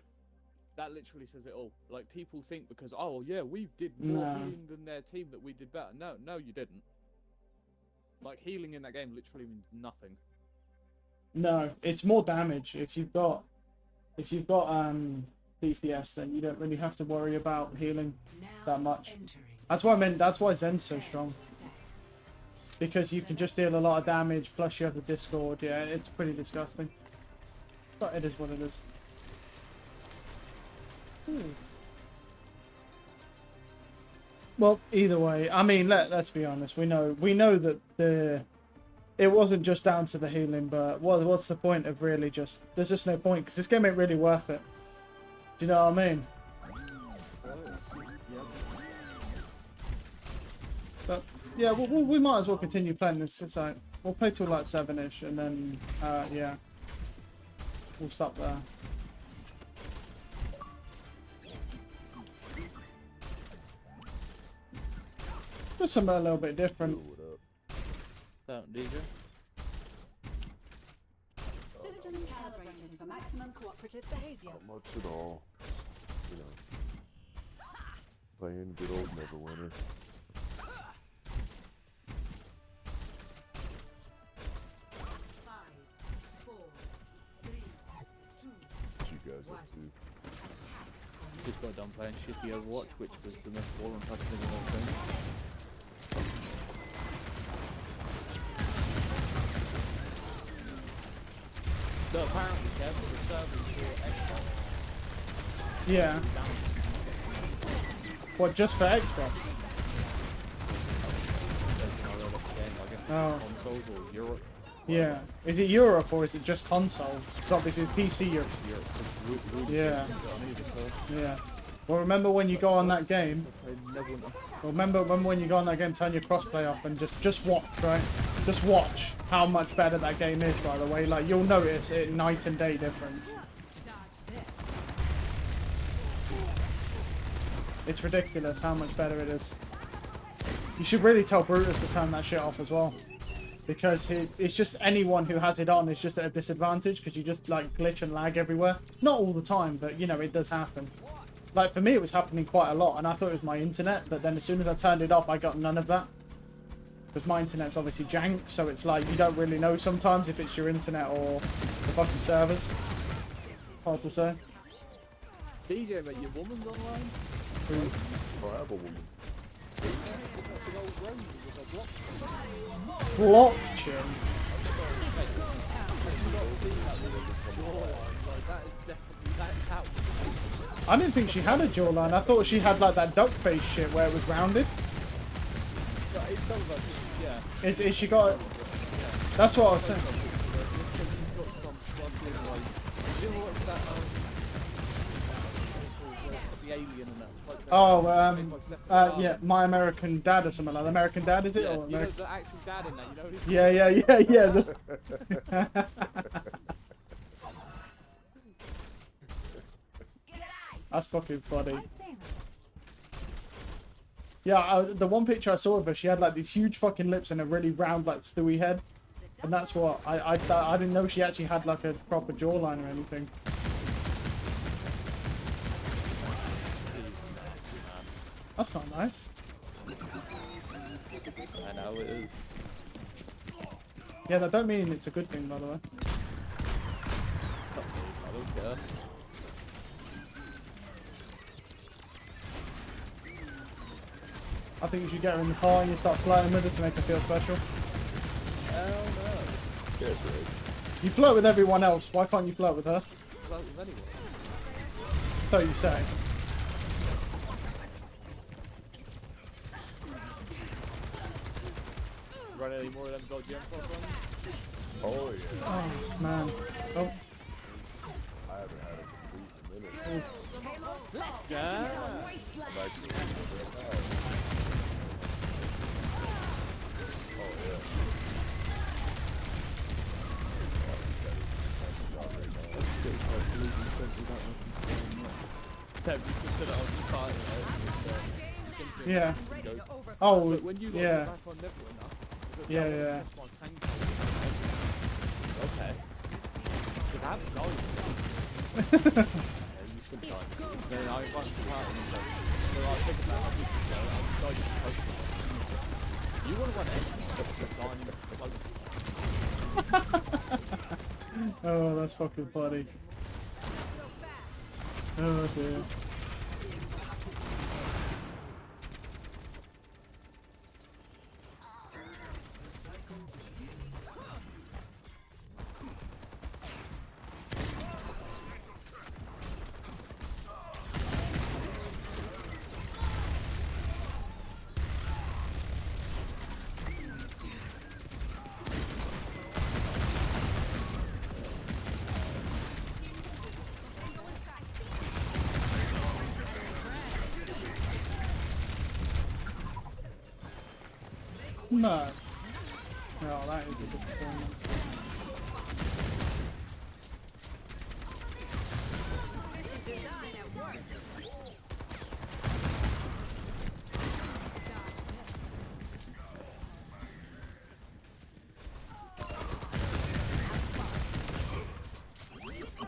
That literally says it all. Like, people think because, oh yeah, we did more No. healing than their team that we did better. No, you didn't. Like, healing in that game literally means nothing. No, it's more damage. If you've got DPS, then you don't really have to worry about healing Now that much. entering That's why that's why Zen's so strong. Because you can just deal a lot of damage, plus you have the Discord. Yeah, it's pretty disgusting. But it is what it is. Well, either way, I mean, let's be honest. We know that it wasn't just down to the healing, but what's the point of really just? There's just no point because this game ain't really worth it. Do you know what I mean? But yeah, we might as well continue playing this. It's like we'll play till like 7ish, and then yeah, we'll stop there. Just something a little bit different. Don't, DJ. systems calibrated for maximum cooperative behavior. Not much at all. You know, playing good old Neverwinter. What you guys up to? Just got done playing shitty Overwatch, which was the most boring fucking thing in the whole thing. So apparently, Kev, the servers for Xbox. Yeah. What, just for Xbox? Oh. Consoles or Europe. Yeah. Is it Europe or is it just consoles? It's obviously PC Europe. Yeah. Yeah. Well, remember when you go on that game? Remember when you go on that game, turn your crossplay off and just watch, right? Just watch how much better that game is, by the way. Like, you'll notice it night and day difference. It's ridiculous how much better it is. You should really tell Brutus to turn that shit off as well. Because it's just anyone who has it on is just at a disadvantage because you just like glitch and lag everywhere. Not all the time, but you know, it does happen. Like for me, it was happening quite a lot and I thought it was my internet, but then as soon as I turned it off, I got none of that. Because my internet's obviously jank, so it's like you don't really know sometimes if it's your internet or the fucking servers. Hard to say. DJ, mate, your woman's online? Oh, I have a woman. Blockchain. I didn't think she had a jawline. I thought she had like that duck face shit where it was rounded. It sounds like it, yeah. Is she got it? That's what I was saying. Oh, yeah, My American Dad or something like that. American Dad, is it? Yeah, Or you know American... the actual dad in that, you know? Yeah. That's fucking funny. Yeah, the one picture I saw of her, she had like these huge fucking lips and a really round, like Stewie head, and that's what I didn't know she actually had like a proper jawline or anything. That's not nice. I know it is. Yeah, that don't mean it's a good thing, by the way. I think you should get her in the car and you start flirting with her to make her feel special. Hell no. Yeah, great. You flirt with everyone else. Why can't you flirt with her? Flirt with anyone. So you say. Run any more of them dodgy impulse ones? Oh yeah. Oh man. Oh. I haven't had a complete minute. Yeah. I'm actually oh yeah. Ted, you just said it on the fire, right? Yeah. Goes, Oh, but when you got yeah. back on level enough, it's a Yeah, double yeah. plus one tank hold. Okay. Because I haven't known. Yeah, you should die. Then I run to part and so I think about how people go, I'll tell you close. You want to run anything but dying close. Oh, that's fucking funny. Oh dear. No. No, that is a disappointment.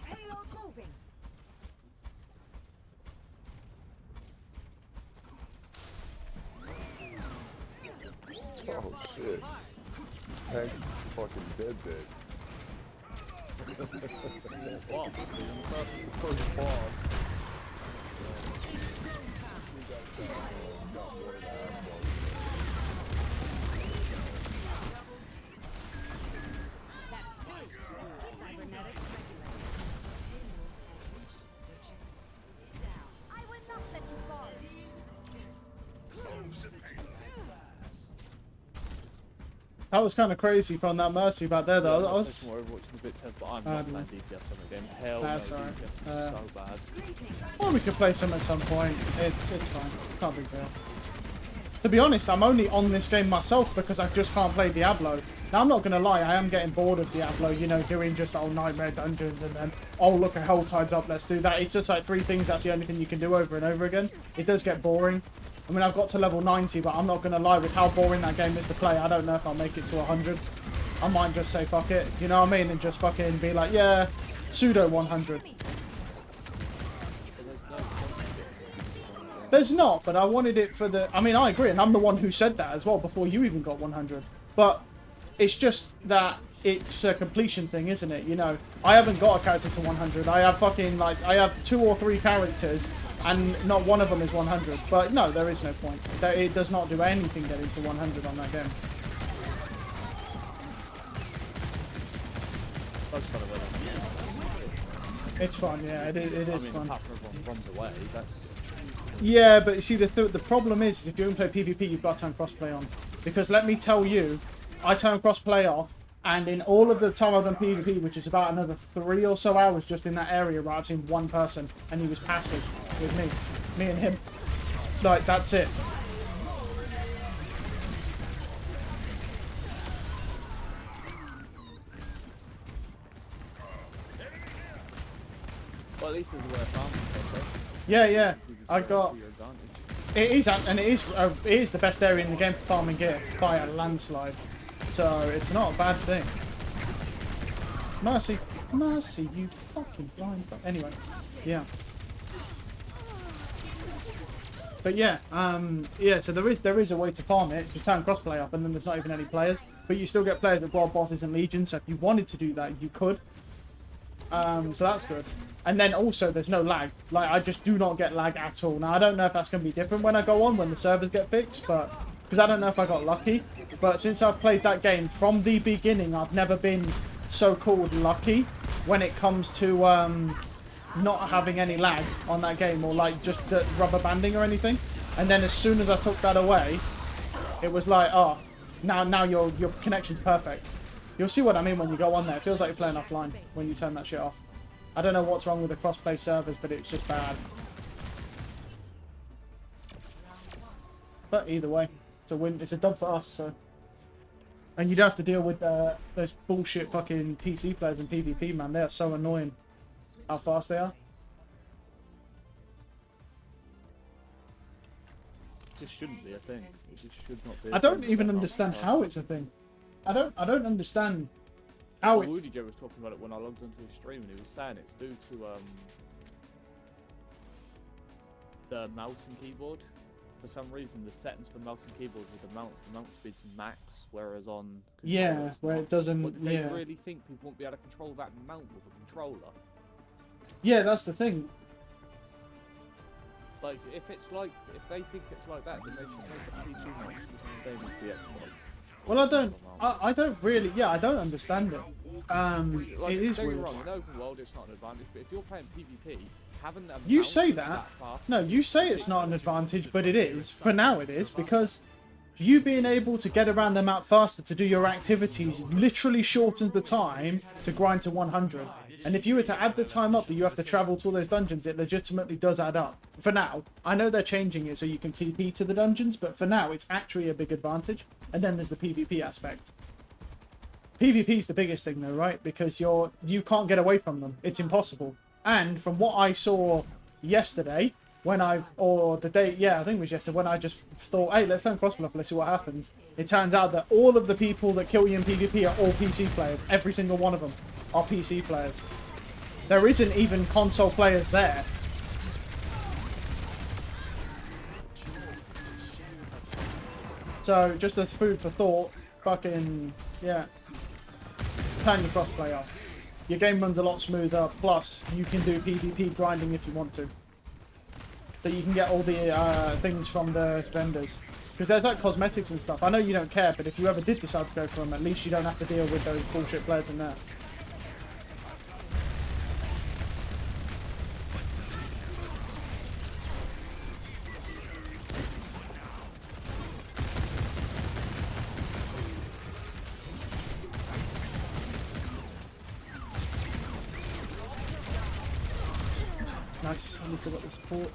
Payload moving. Oh shit. Tank's fucking dead. Wow. First boss. Cybernetics I will not let you fall. That was kind of crazy from that Mercy back there, though. I was. More Overwatch in a bit tense, but I'm not playing DPS on the game. Hell That's no, alright. DPS is so bad. Well, we could play some at some point. It's fine. It's not a big deal. To be honest, I'm only on this game myself because I just can't play Diablo. Now, I'm not going to lie, I am getting bored of Diablo, you know, doing just, oh, Nightmare Dungeons and then, oh, look, a Hell Tide's up, let's do that. It's just like 3 things, that's the only thing you can do over and over again. It does get boring. I mean, I've got to level 90, but I'm not going to lie, with how boring that game is to play, I don't know if I'll make it to 100. I might just say, fuck it, you know what I mean? And just fucking be like, yeah, pseudo 100. There's not, but I wanted it for the... I mean, I agree, and I'm the one who said that as well before you even got 100. But it's just that it's a completion thing, isn't it? You know, I haven't got a character to 100. I have fucking, like, I have 2 or 3 characters, and not one of them is 100. But no, there is no point. It does not do anything getting to 100 on that game. It's fun, yeah, it is fun. Apart from everyone runs away, that's... Yeah, but you see, the problem is if you don't play PvP, you've got to turn crossplay on. Because let me tell you, I turn crossplay off, and in all of the time I've done PvP, which is about another 3 or so hours just in that area, where I've seen one person, and he was passive with me and him. Like, that's it. Well, at least there's a way of farming. Yeah, I got... It is the best area in the game for farming gear by a landslide. So it's not a bad thing. Mercy, you fucking blind fuck. Anyway, yeah. But yeah, yeah. So there is a way to farm it. Just turn crossplay up, and then there's not even any players. But you still get players that go bosses and legions. So if you wanted to do that, you could. So that's good. And then also there's no lag. Like, I just do not get lag at all. Now, I don't know if that's going to be different when I go on, when the servers get fixed, but because I don't know if I got lucky. But since I've played that game from the beginning, I've never been so-called lucky when it comes to not having any lag on that game, or like just the rubber banding or anything. And then as soon as I took that away, it was like, oh, now your connection's perfect. You'll see what I mean when you go on there. It feels like you're playing offline when you turn that shit off. I don't know what's wrong with the cross-play servers, but it's just bad. But either way, it's a win. It's a dub for us. So, and you don't have to deal with those bullshit fucking PC players in PvP, man. They are so annoying. How fast they are. It just shouldn't be a thing. It just should not be. I don't even understand how it's a thing. I don't understand how it. Woody Joe was talking about it when I logged into his stream, and he was saying it's due to the mouse and keyboard. For some reason, the settings for mouse and keyboard with the mouse speed's max, whereas on Yeah, where it doesn't. But did they Yeah. really think people won't be able to control that mount with a controller? Yeah, that's the thing. Like, if they think it's like that, then they should make the PC mouse just the same as the Xbox. Well, I don't really. Yeah, I don't understand it. Like, It is don't get me weird. wrong, in open world it's not an advantage, but if you're playing PvP, having a You mouse say that's that. fast, No, you say it's not an advantage, but it is. For now, it is, because you being able to get around the map faster to do your activities literally shortens the time to grind to 100. And if you were to add the time up that you have to travel to all those dungeons, it legitimately does add up. For now, I know they're changing it so you can TP to the dungeons, but for now, it's actually a big advantage. And then there's the PvP aspect. PvP is the biggest thing though, right? Because you can't get away from them. It's impossible. And from what I saw yesterday, or the day, yeah, I think it was yesterday, when I just thought, hey, let's turn crossplay up, let's see what happens. It turns out that all of the people that kill you in PvP are all PC players. Every single one of them are PC players. There isn't even console players there. So, just as food for thought, fucking, yeah. Turn your crossplay off. Your game runs a lot smoother, plus you can do PvP grinding if you want to. So you can get all the things from the vendors. Because there's like cosmetics and stuff. I know you don't care, but if you ever did decide to go for them, at least you don't have to deal with those bullshit players in there. Nice, at least I got the support.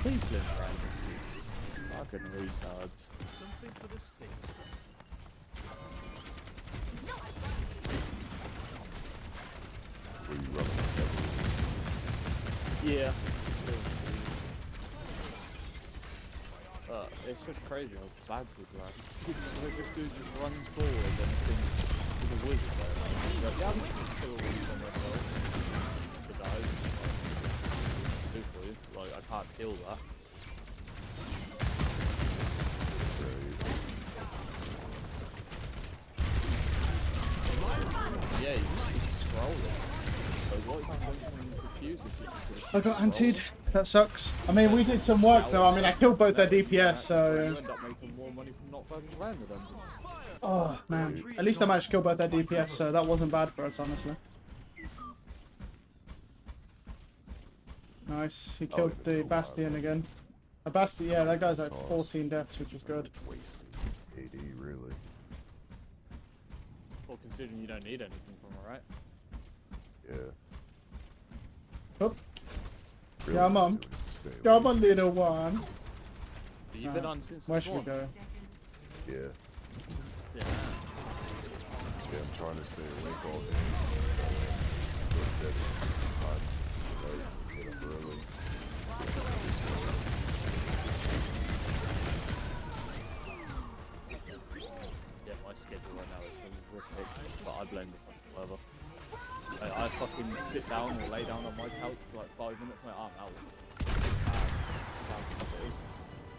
Please live random. Fucking retards. Something for the state. Were you running? Yeah. It's just crazy how bad people are. This dude just runs forward and thinks he's a wizard. Like, yeah, I'm just kill a wizard on myself. The guys, like, truthfully, like, I can't kill that. Yeah, he's scrolling. So what if I'm confused? I got antied. That sucks. I mean, we did some work though. I mean, I killed both their DPS, You so. end up making more money from not fucking around the dungeon. Oh man. At least I managed to kill both their DPS, so that wasn't bad for us, honestly. Nice. He killed the Bastion again. A Bastion, yeah, that guy's at 14 deaths, which is good. Wasted AD, really. Well, considering you don't need anything from her, right? Yeah. Oh, Really come on. doing it. Stay away. Come on, little one. But you've been on since Where the should we spawn. go? Yeah. Yeah. Yeah, I'm trying to stay awake all day. Go to bed sometime. Get up early. Yeah, my schedule right now is horrific, but I blame the fucking weather. I fucking sit down or lay down on my couch for like 5 minutes and I'm out.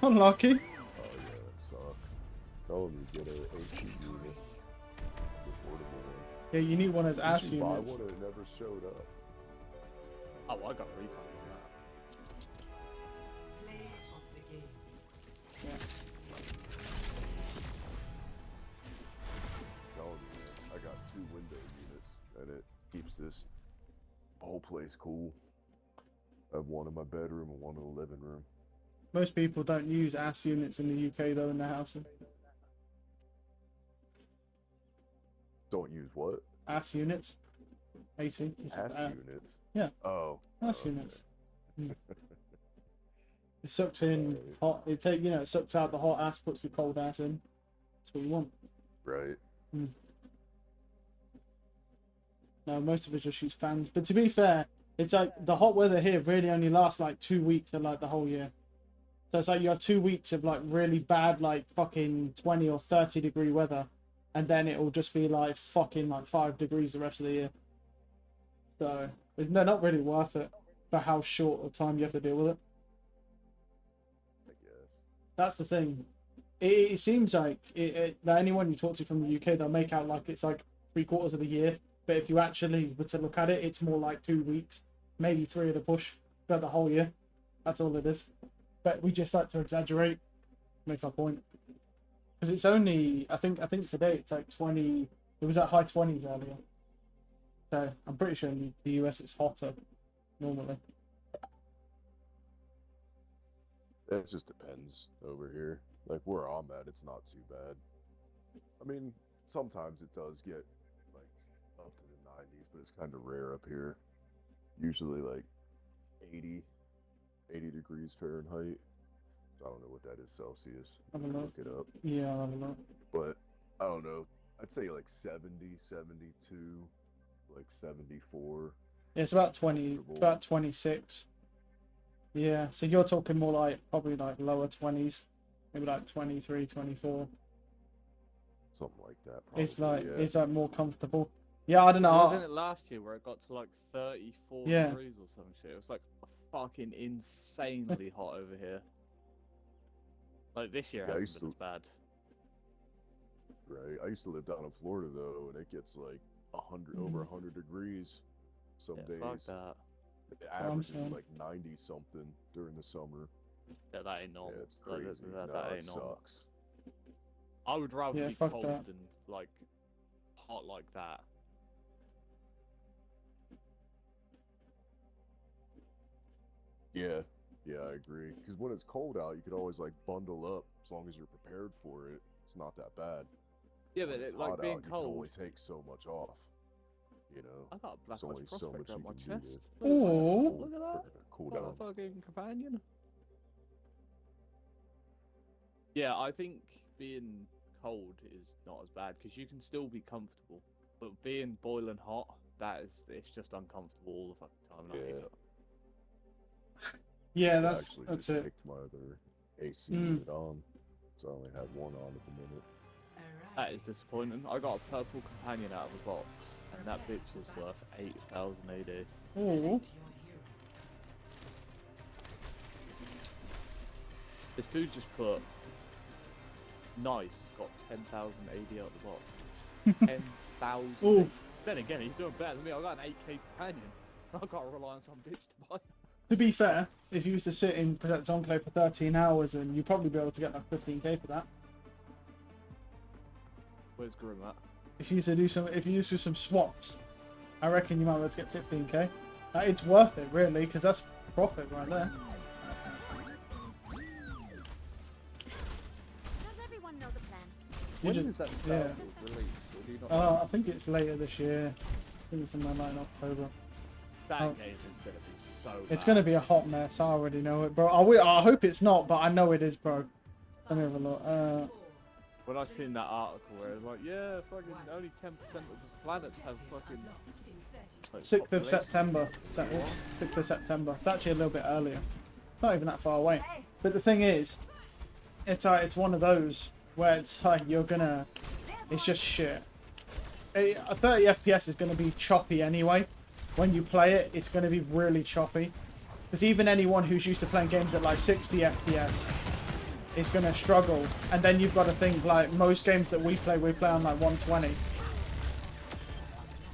Unlucky. Oh yeah, that sucks. Tell him you get a AC unit. The portable one. Yeah, you need one of those ass Did you buy units. one and it never showed up? Oh, well, I got a refund on that. Play of the game. Yeah. Telling you, man, I got 2 window units and it keeps this whole place cool. I have one in my bedroom and one in the living room. Most people don't use ass units in the UK though in their houses. Don't use what? Ass units. AC. Ass units? Yeah. Oh. Ass okay. units. It sucks in hot. It it sucks out the hot ass, puts the cold ass in. That's what you want. Right. No, most of it just shoots fans. But to be fair, it's like the hot weather here really only lasts like 2 weeks of like the whole year. So it's like you have 2 weeks of like really bad like fucking 20 or 30 degree weather, and then it will just be like fucking like 5 degrees the rest of the year. So they're not really worth it for how short a time you have to deal with it. I guess. That's the thing. It seems like that anyone you talk to from the UK, they'll make out like it's like 3/4 of the year. But if you actually were to look at it, it's more like 2 weeks, maybe 3 at a push, but the whole year. That's all it is. But we just like to exaggerate, make our point. Because it's only, I think today it's like 20. It was at high 20s earlier. So I'm pretty sure in the US it's hotter normally. It just depends over here. Like where I'm at, it's not too bad. I mean, sometimes it does get like up to the 90s, but it's kind of rare up here. Usually like 80 degrees Fahrenheit. I don't know what that is Celsius. I don't know. Look it up. Yeah, I don't know. But I don't know. I'd say like 70, 72, like 74. Yeah, it's about 20, about 26. Yeah, so you're talking more like probably like lower 20s, maybe like 23, 24. Something like that. Probably, It's like yeah. it's like more comfortable. Yeah, I don't know. Wasn't it last year where it got to like 34 Yeah. degrees or some shit? It was like fucking insanely hot over here. Like this year Yeah, I hasn't used been to- as bad. Right. I used to live down in Florida though, and it gets like 100 over 100 degrees some Yeah, fuck days. that. The I'm average is saying. like 90 something during the summer. Yeah, that ain't normal. Yeah, it's Like, crazy. that No, it ain't normal. sucks. I would rather Yeah, be fuck cold that. than like hot like that. Yeah, yeah, I agree. Because when it's cold out, you could always like bundle up as long as you're prepared for it. It's not that bad. Yeah, When but it's it, like hot being out, you can only cold. take so much off. You know. I got a black There's only Ops so prospect much on you my can do chest. Ooh. Look at that. Cool Got a down. fucking companion. Yeah, I think being cold is not as bad because you can still be comfortable, but being boiling hot, it's just uncomfortable all the fucking time. And I hate it. Yeah, I that's actually that's just it. kicked my other AC Mm. unit on, so I only have one on at the minute. That is disappointing. I got a purple companion out of the box, and that bitch is worth 8,000 AD. Oh, Select your hero. This dude just put nice, got 10,000 AD out of the box. 10,000. Ooh. Then again, he's doing better than me. I got an 8k companion. I've got to rely on some bitch to buy. to be fair, if you was to sit in Protect Enclave for 13 hours, and you'd probably be able to get like 15k for that. Where's Grim at? If you used to do some swaps, I reckon you might be able to get 15k. It's worth it really, because that's profit right there. Does everyone know the plan? You When just- is that yeah. Starfield released? Or do you not know? I think it's later this year. I think it's in like in October. That oh. game is going to be so It's bad. gonna be a hot mess. I already know it, bro. I hope it's not, but I know it is, bro. Let me have a look. When I seen that article where it was like, yeah, fucking only 10% of the planets have fucking... like, 6th of population. September. 6th of September. It's actually a little bit earlier. Not even that far away. But the thing is, it's one of those where it's like it's just shit. A 30 FPS is gonna be choppy anyway. When you play it, it's gonna be really choppy. Because even anyone who's used to playing games at like 60 FPS is gonna struggle. And then you've got to think like most games that we play on like 120.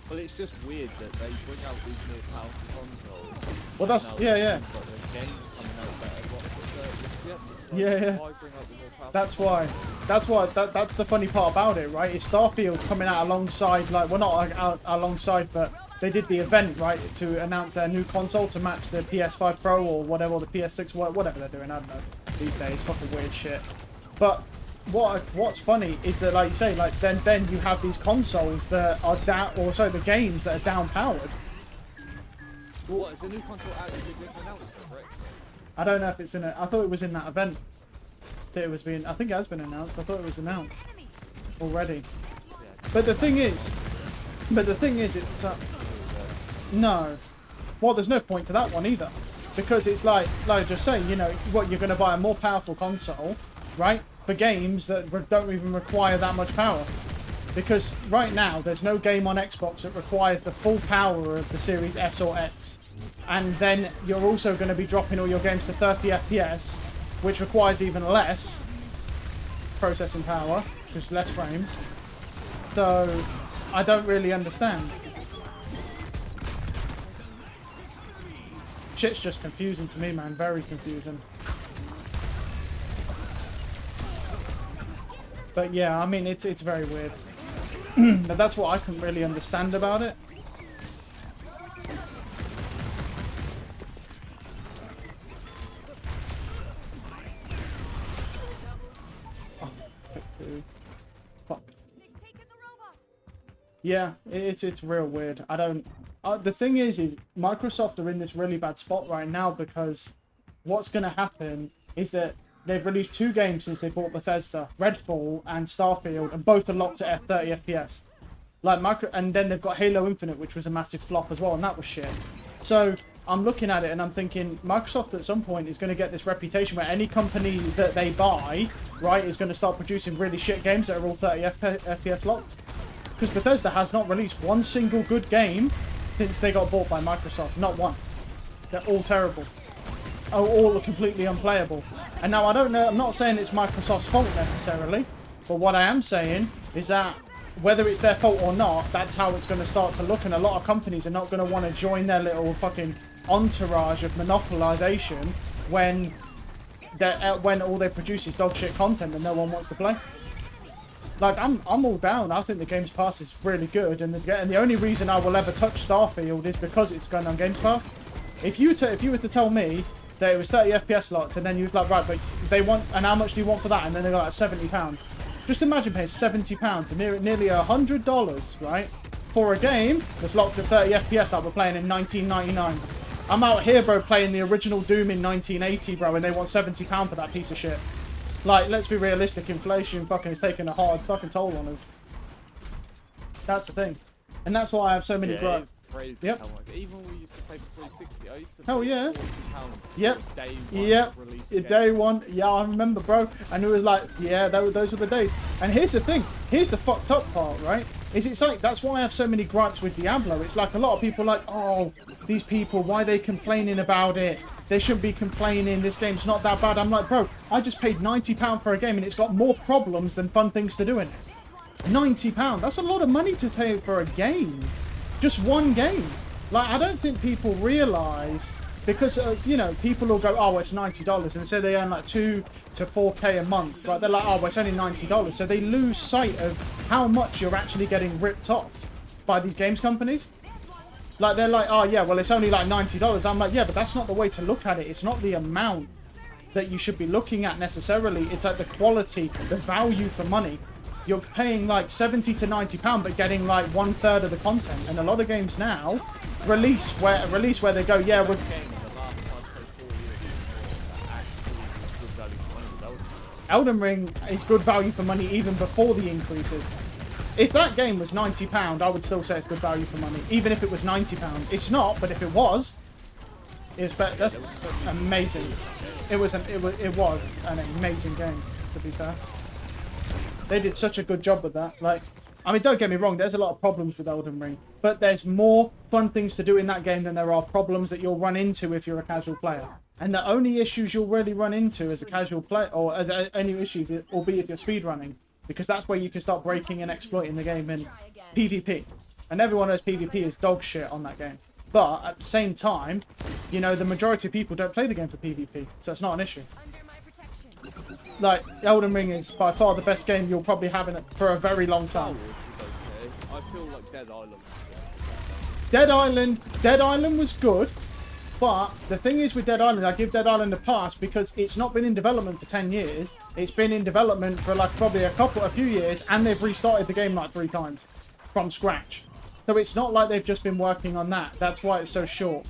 Well, it's just weird that they bring out these more powerful consoles. Well, that's Now yeah. they've got their games coming out better. What, it's like, Yeah. why bring out the more powerful That's why. That's the funny part about it, right? Is Starfield's coming out alongside, like, well, not out alongside, but they did the event, right, to announce their new console to match the PS5 Pro or whatever, or the PS6, whatever they're doing. I don't know these days, fucking weird shit. But what's funny is that, like you say, like then you have these consoles that are down, also the games that are down powered. What, is the new console actually being announced, right? I don't know if it's I thought it was in that event. That it was being. I think it has been announced. I thought it was announced already. But the thing is, it's no. Well, there's no point to that one either, because it's like I just say, you know, what, you're going to buy a more powerful console, right, for games that don't even require that much power. Because right now, there's no game on Xbox that requires the full power of the Series S or X. And then you're also going to be dropping all your games to 30 FPS, which requires even less processing power, just less frames. So, I don't really understand. Shit's just confusing to me, man. Very confusing. But yeah, I mean, it's very weird. But that's what I couldn't really understand about it. Fuck. Yeah, it's real weird. I don't. The thing is Microsoft are in this really bad spot right now, because what's going to happen is that they've released 2 games since they bought Bethesda, Redfall and Starfield, and both are locked at 30 FPS. And then they've got Halo Infinite, which was a massive flop as well, and that was shit. So I'm looking at it and I'm thinking, Microsoft at some point is going to get this reputation where any company that they buy, right, is going to start producing really shit games that are all 30 FPS locked. Because Bethesda has not released one single good game since they got bought by Microsoft. Not one. They're all terrible. All completely unplayable. And now I don't know, I'm not saying it's Microsoft's fault necessarily, but what I am saying is that whether it's their fault or not, that's how it's going to start to look, and a lot of companies are not going to want to join their little fucking entourage of monopolization when all they produce is dog shit content that no one wants to play. Like, I'm all down. I think the Games Pass is really good, and the only reason I will ever touch Starfield is because it's going on Games Pass. If you were to tell me that it was 30 FPS locked, and then you was like, right, but they want, and how much do you want for that? And then they got like £70. Just imagine paying £70 nearly $100, right, for a game that's locked at 30 FPS like we're playing in 1999. I'm out here, bro, playing the original Doom in 1980, bro, and they want £70 for that piece of shit. Like, let's be realistic. Inflation fucking is taking a hard fucking toll on us. That's the thing. And that's why I have so many Yeah, gripes. it's crazy. Yep. How much, even when we used to play for 360, I used to Hell pay yeah. £40 Yep. for day one Yep. release Your game. day one. Yeah, I remember, bro. And it was like, yeah, those were the days. And here's the thing. Here's the fucked up part, right? Is it's like, that's why I have so many gripes with Diablo. It's like a lot of people are like, oh, these people, why are they complaining about it? They shouldn't be complaining. This game's not that bad. I'm like, bro, I just paid £90 for a game and it's got more problems than fun things to do in it. £90. That's a lot of money to pay for a game. Just one game. Like, I don't think people realise, because, you know, people will go, oh, it's $90, and say they earn like 2 to 4K a month, right? They're like, oh, well, it's only $90. So they lose sight of how much you're actually getting ripped off by these games companies. Like, they're like, oh, yeah, well, it's only like $90. I'm like, yeah, but that's not the way to look at it. It's not the amount that you should be looking at necessarily. It's like the quality, the value for money. You're paying like £70 to £90, but getting like 1/3 of the content. And a lot of games now release where they go, yeah, we're... Elden Ring is good value for money even before the increases. If that game was £90, I would still say it's good value for money, even if it was £90. It's not, but if it was, that's amazing. It was an amazing game, to be fair. They did such a good job with that. Like, I mean, don't get me wrong, there's a lot of problems with Elden Ring, but there's more fun things to do in that game than there are problems that you'll run into if you're a casual player. And the only issues you'll really run into as a casual player, or as any issues, will be if you're speedrunning, because that's where you can start breaking and exploiting the game in PvP. And everyone knows PvP is dog shit on that game. But at the same time, you know, the majority of people don't play the game for PvP, so it's not an issue. Like, Elden Ring is by far the best game you'll probably have in it for a very long time. I feel like Dead Island was good, but the thing is with Dead Island, I give Dead Island a pass because it's not been in development for 10 years. It's been in development for like probably a few years, and they've restarted the game like 3 times from scratch. So it's not like they've just been working on that. That's why it's so short.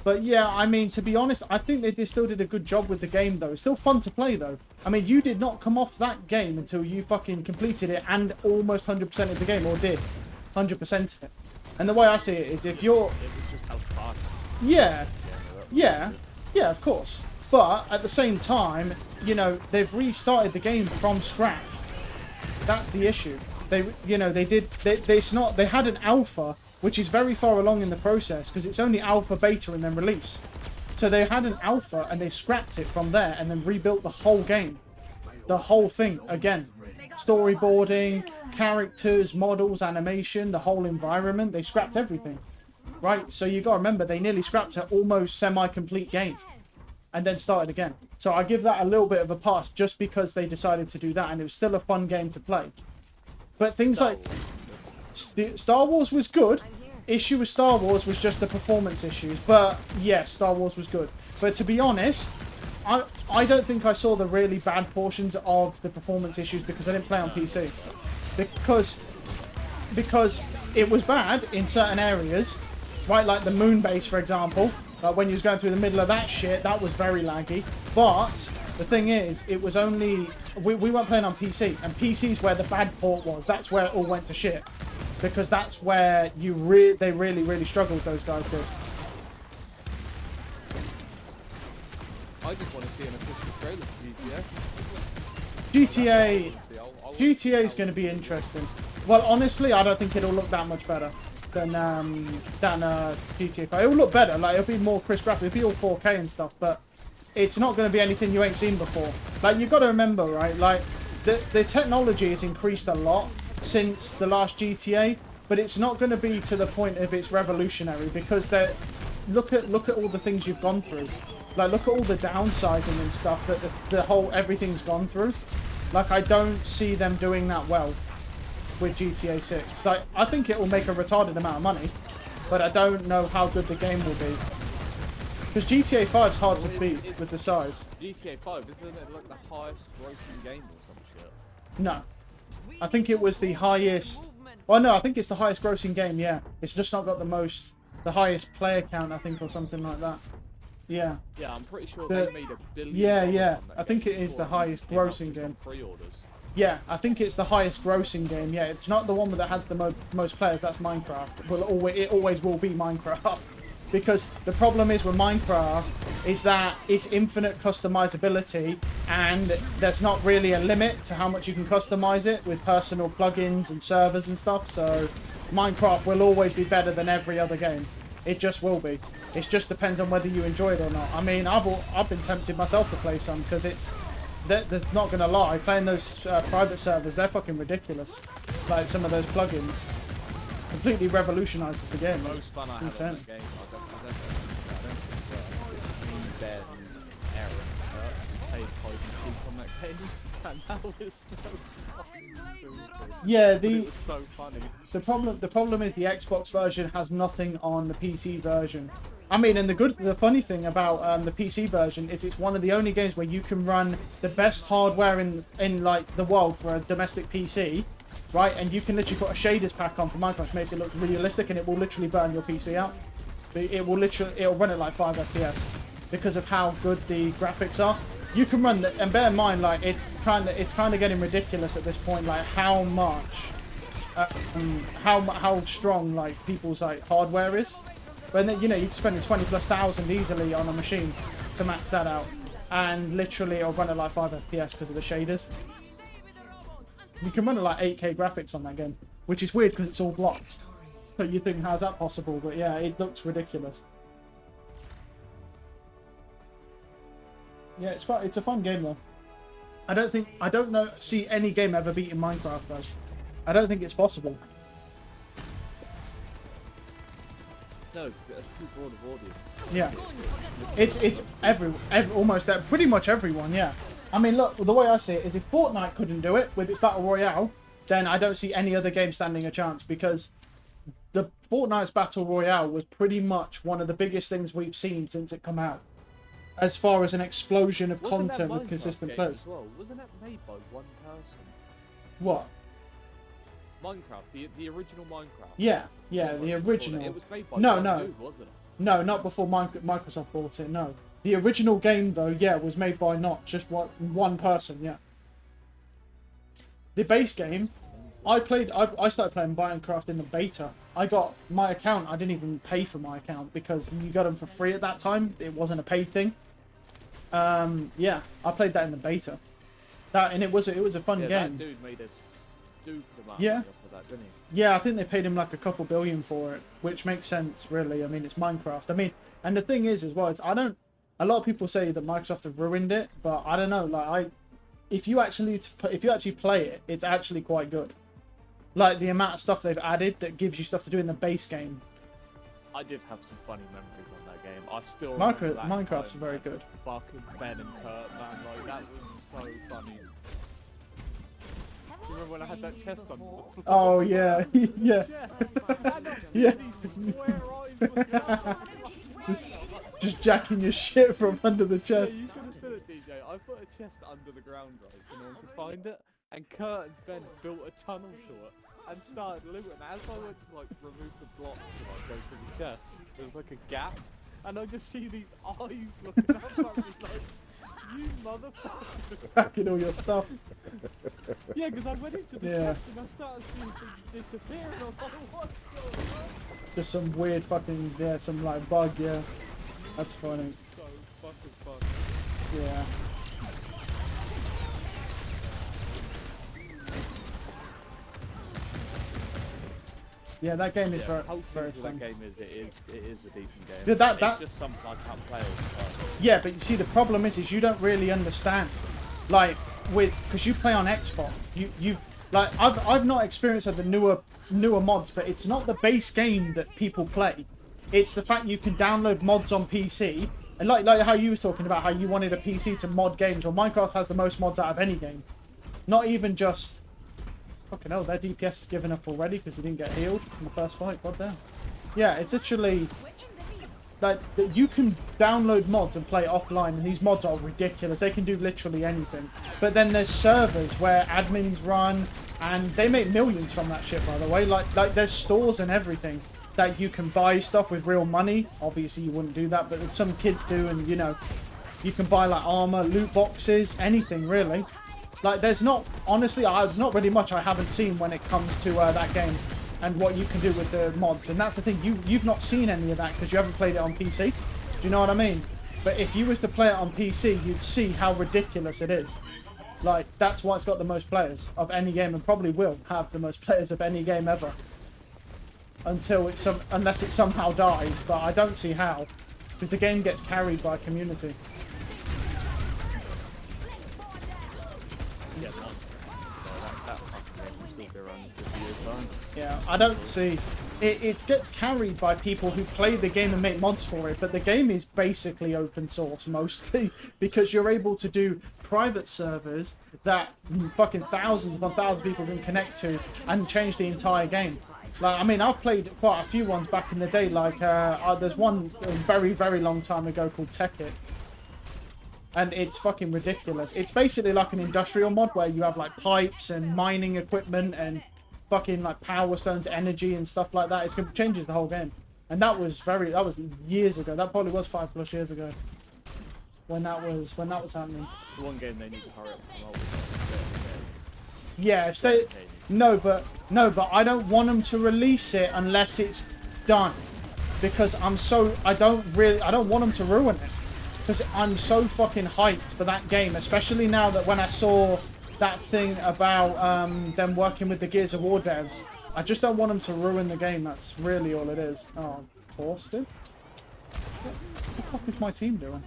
But yeah, I mean, to be honest, I think they still did a good job with the game, though. It's still fun to play, though. I mean, you did not come off that game until you fucking completed it and almost 100% of the game, or did 100% it. And the way I see it is if you're... It was just how fast. Yeah, of course. But at the same time, you know, they've restarted the game from scratch. That's the issue. They had an alpha, which is very far along in the process, because it's only alpha, beta, and then release. So they had an alpha, and they scrapped it from there, and then rebuilt the whole game. The whole thing, again. Storyboarding, characters, models, animation, the whole environment. They scrapped everything. Right? So you got to remember, they nearly scrapped an almost semi-complete game. And then started again. So I give that a little bit of a pass, just because they decided to do that, and it was still a fun game to play. But things like... Star Wars was good. Issue with Star Wars was just the performance issues. But yes, Star Wars was good. But to be honest, I don't think I saw the really bad portions of the performance issues because I didn't play on PC. Because it was bad in certain areas, right? Like the moon base, for example. Like when you was going through the middle of that shit, that was very laggy. But the thing is, it was only... We weren't playing on PC. And PC's where the bad port was. That's where it all went to shit. Because that's where they really struggled, those guys did. I just want to see an official trailer for GTA. GTA is going to be interesting. Well, honestly, I don't think it'll look that much better than GTA 5. It'll look better, like it'll be more crisp graphics, it'll be all 4K and stuff, but it's not going to be anything you ain't seen before. Like, you've got to remember, right? Like, the technology has increased a lot since the last GTA, but it's not going to be to the point of it's revolutionary, because look at all the things you've gone through. Like, look at all the downsizing and stuff that everything's gone through. Like, I don't see them doing that well with GTA 6. Like, I think it will make a retarded amount of money, but I don't know how good the game will be. Because GTA 5 is hard to beat with the size. GTA 5, isn't it like the highest grossing game or some shit? No. I think it was the highest... Well, no, I think it's the highest grossing game, yeah. It's just not got the highest player count, I think, or something like that. Yeah. Yeah, I'm pretty sure The- they made $1 billion. Yeah. on that I think game it is the before highest came out grossing just on game. Pre-orders. Yeah, I think it's the highest grossing game. Yeah, it's not the one that has the most players. That's Minecraft. Well, it always will be Minecraft. Because the problem is with Minecraft is that it's infinite customizability and there's not really a limit to how much you can customize it with personal plugins and servers and stuff. So Minecraft will always be better than every other game. It just will be. It just depends on whether you enjoy it or not. I mean, I've been tempted myself to play some because they're not gonna lie, playing those private servers, they're fucking ridiculous. Like some of those plugins completely revolutionizes the game. The most fun I had Insane. on that game, I don't think Ben, Aaron, played hide and seek on that game, and that was so fucking stupid. Yeah, But it was so funny. the problem is the Xbox version has nothing on the PC version. I mean, and the funny thing about the PC version is it's one of the only games where you can run the best hardware in like the world for a domestic PC, right? And you can literally put a shaders pack on for Minecraft, which makes it look realistic, and it will literally burn your PC out. It'll run at like 5 FPS because of how good the graphics are. You can run and bear in mind, like it's kind of getting ridiculous at this point, like how much, how strong like people's like hardware is. But then, you know, you're spending 20,000+ easily on a machine to max that out, and literally it'll run at like 5 FPS because of the shaders. You can run at like 8K graphics on that game, which is weird because it's all blocks. So you think, how's that possible? But yeah, it looks ridiculous. Yeah, it's fun. It's a fun game though. I don't see any game ever beating Minecraft though. I don't think it's possible. No, it's too broad of audience. Yeah, it's almost pretty much everyone. Yeah, I mean, look, the way I see it is, if Fortnite couldn't do it with its battle royale, then I don't see any other game standing a chance, because the Fortnite's battle royale was pretty much one of the biggest things we've seen since it come out, as far as an explosion of Wasn't that content with Minecraft consistent game players. as well? Wasn't that made by one person? What? Minecraft, the original Minecraft. Yeah, What the was it original. called? It was made by No, one no. dude, wasn't it? No, not before Microsoft bought it, no. The original game, though, yeah, was made by not just one person, yeah. The base game, I started playing Minecraft in the beta. I got my account, I didn't even pay for my account, because you got them for free at that time. It wasn't a paid thing. Yeah, I played that in the beta. And it was a fun game. That dude made us stupid amount Yeah. of money off of that, didn't he? Yeah, I think they paid him like a couple billion for it, which makes sense, really. I mean, it's Minecraft. I mean, and the thing is, as well, a lot of people say that Microsoft have ruined it, but I don't know. Like, if you actually play it, it's actually quite good. Like the amount of stuff they've added that gives you stuff to do in the base game. I did have some funny memories on that game. I still remember that Minecraft's time, very man. good. Fucking Ben and Kurt, man, like that was so funny. Do you remember when I had that chest under the floor? Oh yeah, yeah, yeah. Just jacking your shit from under the Yeah, chest. you should have said it, DJ. I put a chest under the ground, right, so no one could find it. And Kurt and Ben built a tunnel to it and started living. And as I went to like remove the block to like go to the chest, there was like a gap, and I just see these eyes looking up at me like, "You motherfuckers!" Jacking all your stuff. Yeah, because I went into the Yeah. chest and I started seeing things disappear, and I'm like, "What's going on?" Just some weird fucking, yeah, some like bug, yeah. That's funny. So fucking fun. Yeah. Yeah, that game is How very simple fun. that game is, it is a decent game. Yeah, that- it's just something I can't play all the time. Yeah, but you see, the problem is you don't really understand, like, because you play on Xbox, you like, I've not experienced the newer mods, but it's not the base game that people play. It's the fact you can download mods on PC, and like how you was talking about how you wanted a PC to mod games. Well, Minecraft has the most mods out of any game. Not even just. Fucking hell, their DPS is giving up already because he didn't get healed in the first fight. God damn. Yeah, it's literally like you can download mods and play offline, and these mods are ridiculous. They can do literally anything. But then there's servers where admins run, and they make millions from that shit, by the way. Like there's stores and everything that you can buy stuff with real money. Obviously, you wouldn't do that, but some kids do, and you know, you can buy like armor, loot boxes, anything really. Like, there's not, honestly, there's not really much I haven't seen when it comes to that game and what you can do with the mods. And that's the thing, you've not seen any of that because you haven't played it on PC. Do you know what I mean? But if you was to play it on PC, you'd see how ridiculous it is. Like, that's why it's got the most players of any game, and probably will have the most players of any game ever. Unless it somehow dies, but I don't see how. Because the game gets carried by community. Yeah, so that game will still be around in 50 years' time. Yeah, I don't see... It gets carried by people who play the game and make mods for it, but the game is basically open source, mostly, because you're able to do private servers that fucking thousands upon thousands of people can connect to and change the entire game. Like, I mean, I've played quite a few ones back in the day, like, there's one a very, very long time ago called Tekkit. And it's fucking ridiculous. It's basically like an industrial mod where you have, like, pipes and mining equipment and fucking, like, power stones, energy and stuff like that. It changes the whole game. And that was years ago. That probably was 5+ years ago. When that was happening. The one game they need to hurry up and promote. Yeah, if they... No, but I don't want them to release it unless it's done. Because I don't want them to ruin it. Because I'm so fucking hyped for that game, especially now that when I saw that thing about them working with the Gears of War devs, I just don't want them to ruin the game. That's really all it is. Oh, Austin? What the fuck is my team doing?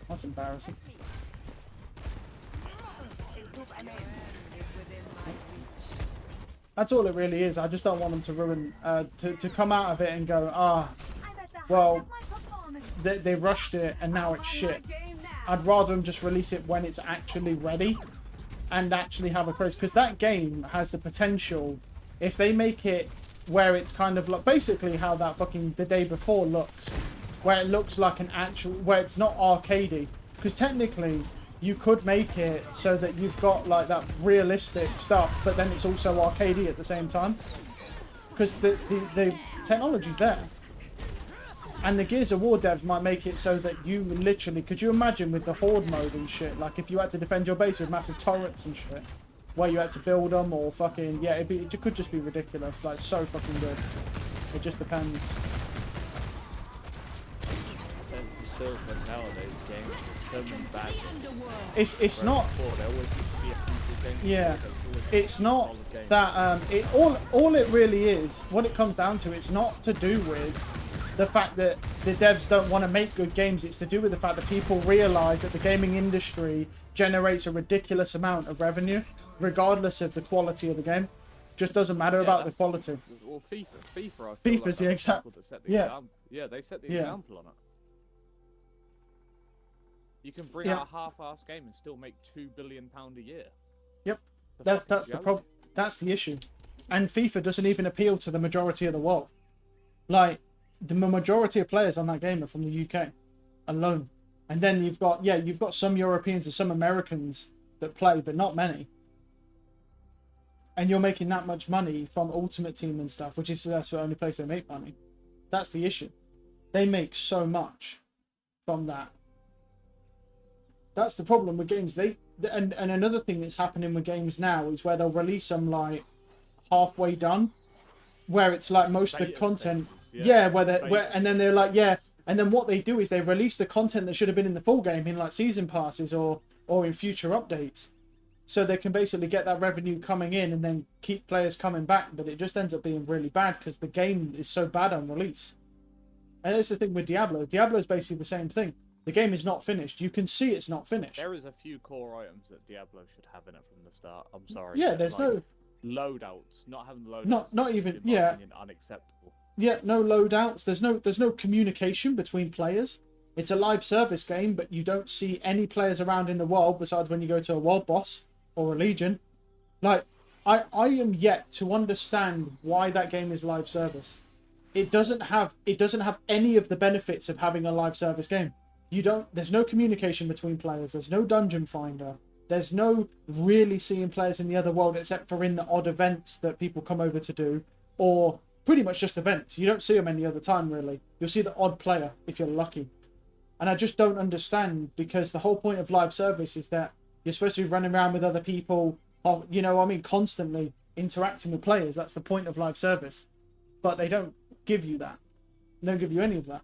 That's embarrassing. That's all it really is. I just don't want them to ruin, to come out of it and go, well, they rushed it and now it's shit. I'd rather them just release it when it's actually ready and actually have a craze. Because that game has the potential, if they make it where it's kind of like, basically how that fucking The Day Before looks. Where it looks like an actual, where it's not arcadey. Because technically, you could make it so that you've got like that realistic stuff, but then it's also arcadey at the same time. Because the technology's there. And the Gears of War devs might make it so that you literally, could you imagine with the horde mode and shit, like if you had to defend your base with massive turrets and shit, where you had to build them or fucking, yeah, it could just be ridiculous, like so fucking good. It just depends. It feels like nowadays games are so many bad games. It's not. Before, there always used to be a few good games. Yeah. It's not games. that all it really is, what it comes down to, it's not to do with the fact that the devs don't want to make good games. It's to do with the fact that people realize that the gaming industry generates a ridiculous amount of revenue, regardless of the quality of the game. Just doesn't matter about the quality. Well, FIFA, I feel FIFA's like the example. that set the example. Yeah, they set the example on it. You can bring out a half-assed game and still make £2 billion a year. Yep, that's the problem. That's the issue. And FIFA doesn't even appeal to the majority of the world. Like, the majority of players on that game are from the UK alone. And then you've got some Europeans and some Americans that play, but not many. And you're making that much money from Ultimate Team and stuff, which is that's the only place they make money. That's the issue. They make so much from that. That's the problem with games. And another thing that's happening with games now is where they'll release them like halfway done, where it's like most of the content. And then they're like, and then what they do is they release the content that should have been in the full game in like season passes or in future updates, so they can basically get that revenue coming in and then keep players coming back. But it just ends up being really bad because the game is so bad on release. And that's the thing with Diablo. Diablo is basically the same thing. The game is not finished. You can see it's not finished. There is a few core items that Diablo should have in it from the start. I'm sorry. Yeah, there's like, loadouts. Not having loadouts. Not even. In my opinion, unacceptable. Yeah, no loadouts. There's no communication between players. It's a live service game, but you don't see any players around in the world besides when you go to a world boss or a legion. Like, I am yet to understand why that game is live service. It doesn't have any of the benefits of having a live service game. There's no communication between players. There's no dungeon finder. There's no really seeing players in the other world except for in the odd events that people come over to do, or pretty much just events. You don't see them any other time, really. You'll see the odd player if you're lucky. And I just don't understand, because the whole point of live service is that you're supposed to be running around with other people, or, you know what I mean, constantly interacting with players. That's the point of live service. But they don't give you that. They don't give you any of that.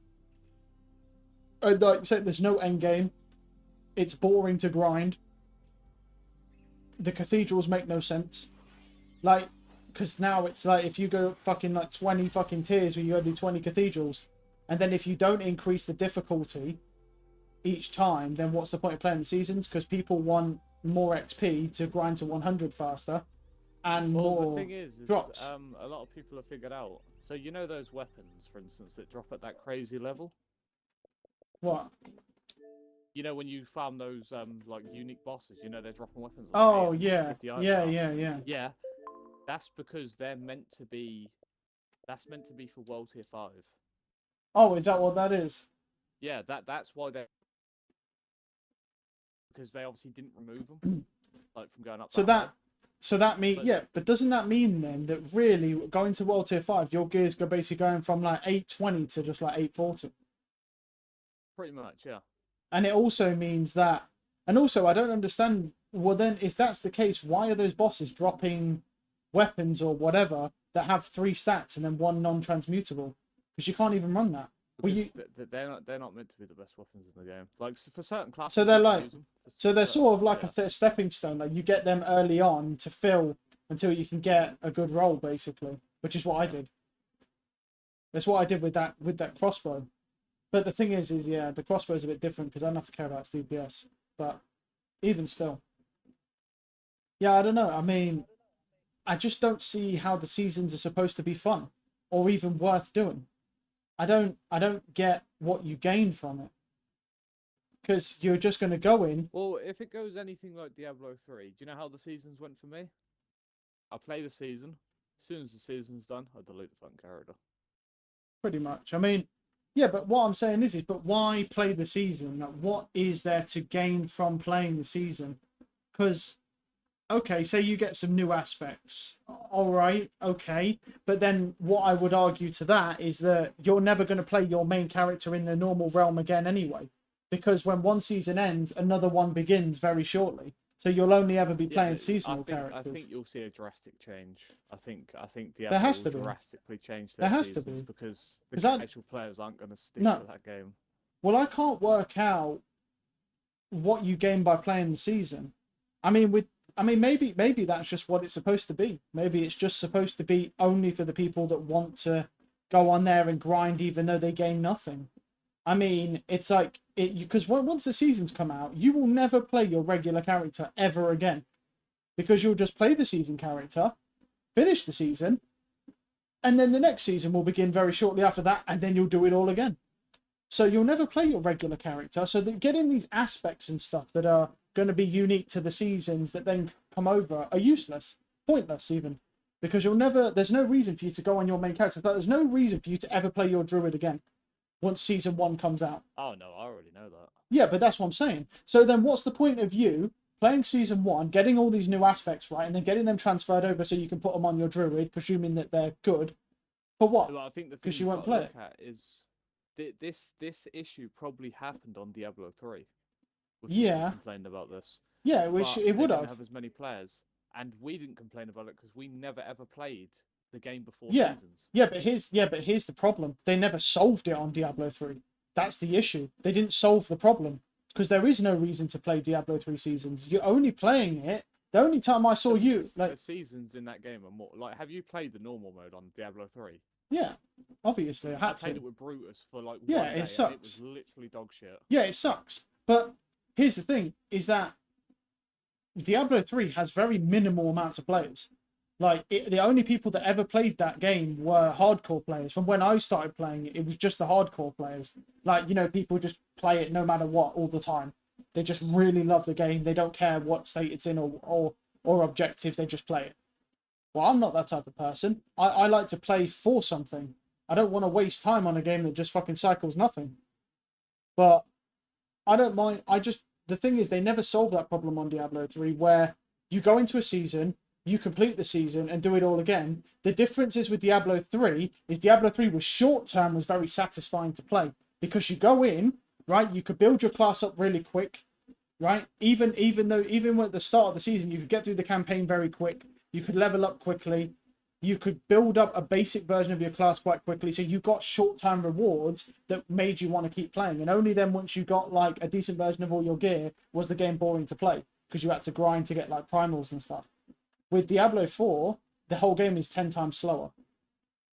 And like I said, there's no end game. It's boring to grind. The cathedrals make no sense. Like, because now it's like, if you go fucking like 20 fucking tiers where you gotta do 20 cathedrals, and then if you don't increase the difficulty each time, then what's the point of playing the seasons? Because people want more XP to grind to 100 faster, and more the thing is drops. A lot of people have figured out. So you know those weapons, for instance, that drop at that crazy level? What? You know when you farm those like unique bosses, you know they're dropping weapons. Like Oh 8 yeah, 50 yeah, INR. yeah. Yeah, that's because they're meant to be. That's meant to be for World Tier 5. Oh, is that what that is? Yeah, that's why they're. Because they obviously didn't remove them, like from going up. So that mean, But- yeah, but doesn't that mean then that really going to World Tier 5, your gears go basically going from like 820 to just like 840? Pretty much, yeah. And it also means that, and also I don't understand, well then, if that's the case, why are those bosses dropping weapons or whatever that have 3 stats and then 1 non-transmutable? Because you can't even run that. Well, Because they're not meant to be the best weapons in the game. Like for certain classes. So they're you can like, use them. so they're certain- sort of like yeah. a stepping stone. Like you get them early on to fill until you can get a good roll, basically, which is what I did. That's what I did with that crossbow. But the thing is yeah, the crossbow is a bit different because I don't have to care about its DPS. But even still, yeah, I don't know. I mean, I just don't see how the seasons are supposed to be fun or even worth doing. I don't get what you gain from it, because you're just going to go in. Well, if it goes anything like Diablo 3, do you know how the seasons went for me? I play the season. As soon as the season's done, I delete the fucking character. Pretty much. I mean, yeah, but what I'm saying is but why play the season? Like, what is there to gain from playing the season? Because, okay, say you get some new aspects. All right, okay. But then what I would argue to that is that you're never going to play your main character in the normal realm again anyway. Because when one season ends, another one begins very shortly. So you'll only ever be playing but seasonal I characters. think you'll see a drastic change. I think Diablo There has to will be. drastically change There their has to seasons be. because 'Cause the actual players aren't going to stick No. to that game. Well, I can't work out what you gain by playing the season. I mean, maybe that's just what it's supposed to be. Maybe it's just supposed to be only for the people that want to go on there and grind, even though they gain nothing. I mean, it's like because once the seasons come out, you will never play your regular character ever again, because you'll just play the season character, finish the season, and then the next season will begin very shortly after that, and then you'll do it all again. So you'll never play your regular character. So that getting these aspects and stuff that are going to be unique to the seasons that then come over are useless, pointless even, because there's no reason for you to go on your main character. There's no reason for you to ever play your druid again once season 1 comes out. Oh no, I already know that. Yeah, but that's what I'm saying. So then what's the point of you playing season 1, getting all these new aspects right, and then getting them transferred over so you can put them on your druid, presuming that they're good, for what? Well, I think the thing 'Cause you you've won't got to play look at is this issue probably happened on Diablo 3. With people Yeah. complained about this. Yeah, which But it they would didn't have. have as many players, and we didn't complain about it because we never ever played the game before Yeah. seasons. Yeah, but here's the problem. They never solved it on Diablo 3. That's the issue. They didn't solve the problem, because there is no reason to play Diablo 3 seasons. You're only playing it. The only time I saw you, The seasons in that game are more like. Have you played the normal mode on Diablo 3? yeah, obviously I I had played to. it with Brutus for like Yeah, 1 it day, and sucks. it was literally dog shit. Yeah, it sucks. But here's the thing: is that Diablo 3 has very minimal amounts of players. Like, the only people that ever played that game were hardcore players. From when I started playing it, it was just the hardcore players. Like, people just play it no matter what all the time. They just really love the game. They don't care what state it's in or objectives. They just play it. Well, I'm not that type of person. I like to play for something. I don't want to waste time on a game that just fucking cycles nothing. But I don't mind. The thing is, they never solve that problem on Diablo 3, where you go into a season, you complete the season and do it all again. The difference is with Diablo 3 is Diablo 3 was short term, was very satisfying to play because you go in, right? You could build your class up really quick, right? Even at the start of the season, you could get through the campaign very quick. You could level up quickly. You could build up a basic version of your class quite quickly. So you got short-term rewards that made you want to keep playing. And only then, once you got like a decent version of all your gear, was the game boring to play because you had to grind to get like primals and stuff. With Diablo 4, the whole game is 10 times slower.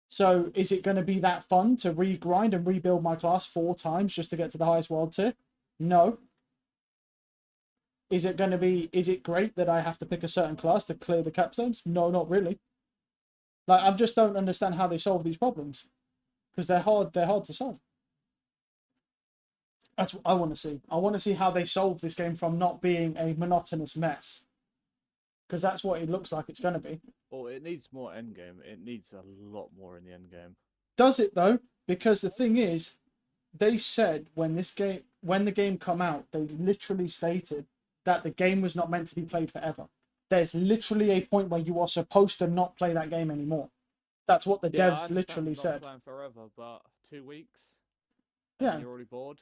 So is it going to be that fun to re-grind and rebuild my class 4 times just to get to the highest world tier? No. Is it great that I have to pick a certain class to clear the capstones? No, not really. Like, I just don't understand how they solve these problems. Because they're hard to solve. That's what I want to see. I want to see how they solve this game from not being a monotonous mess. Because that's what it looks like it's going to be. Well, it needs more endgame. It needs a lot more in the endgame. Does it, though? Because the thing is, they said when the game come out, they literally stated that the game was not meant to be played forever. There's literally a point where you are supposed to not play that game anymore. That's what the devs literally said. Playing forever, but 2 weeks. Yeah. You're already bored.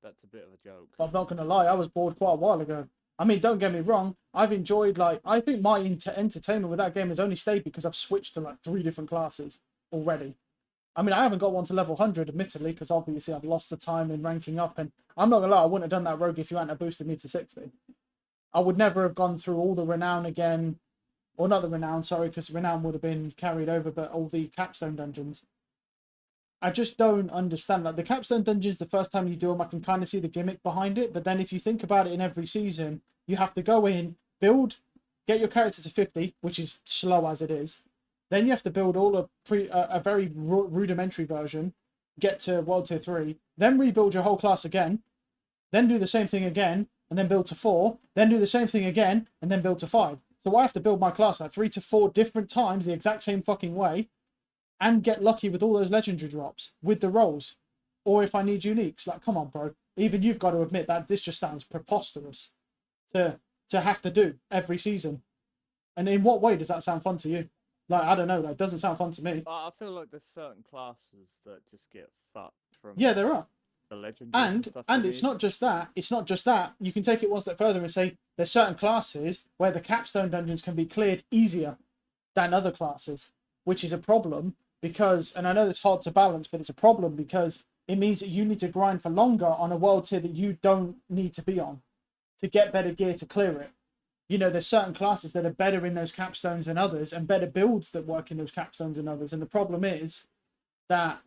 That's a bit of a joke. I'm not gonna lie, I was bored quite a while ago. I mean, don't get me wrong. I've enjoyed I think my entertainment with that game has only stayed because I've switched to like 3 different classes already. I mean, I haven't got one to level 100, admittedly, because obviously I've lost the time in ranking up. And I'm not gonna lie, I wouldn't have done that rogue if you hadn't have boosted me to 60. I would never have gone through all the renown again, or not the renown, sorry, because renown would have been carried over, but all the capstone dungeons. I just don't understand. Like, the capstone dungeons, the first time you do them, I can kind of see the gimmick behind it. But then if you think about it, in every season, you have to go in, build, get your character to 50, which is slow as it is. Then you have to build all a very rudimentary version, get to World Tier 3, then rebuild your whole class again, then do the same thing again, and then build to 4, then do the same thing again, and then build to 5. So I have to build my class like 3 to 4 different times the exact same fucking way, and get lucky with all those legendary drops, with the rolls. Or if I need uniques, like, come on, bro. Even you've got to admit that this just sounds preposterous to have to do every season. And in what way does that sound fun to you? Like, I don't know, that doesn't sound fun to me. I feel like there's certain classes that just get fucked from... Yeah, there are. The legendaries And stuff it's not just that. It's not just that. You can take it one step further and say there's certain classes where the capstone dungeons can be cleared easier than other classes, which is a problem because, and I know it's hard to balance, but it's a problem because it means that you need to grind for longer on a world tier that you don't need to be on to get better gear to clear it. You know, there's certain classes that are better in those capstones than others and better builds that work in those capstones than others. And the problem is that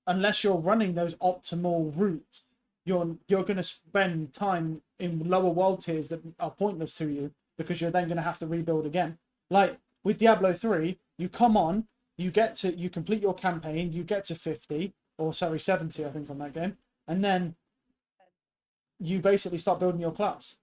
unless you're running those optimal routes, you're going to spend time in lower world tiers that are pointless to you because you're then going to have to rebuild again. Like with Diablo 3, you come on, you complete your campaign, you get to 50, or sorry, 70, I think, on that game, and then you basically start building your class.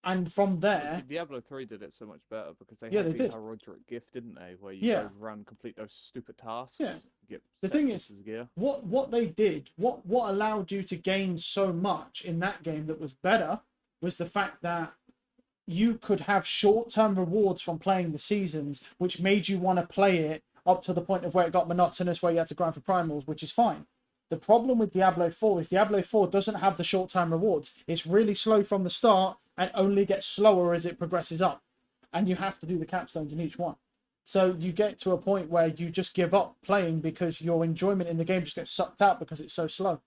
And from there... See, Diablo 3 did it so much better because they Yeah, had they the did. heroic gift, didn't they? Where you go run, complete those stupid tasks. Yeah. Get The set thing pieces is, of gear. what they did, what allowed you to gain so much in that game that was better was the fact that you could have short-term rewards from playing the seasons, which made you want to play it up to the point of where it got monotonous, where you had to grind for primals, which is fine. The problem with Diablo 4 is Diablo 4 doesn't have the short-term rewards. It's really slow from the start and only gets slower as it progresses up. And you have to do the capstones in each one. So you get to a point where you just give up playing because your enjoyment in the game just gets sucked out because it's so slow.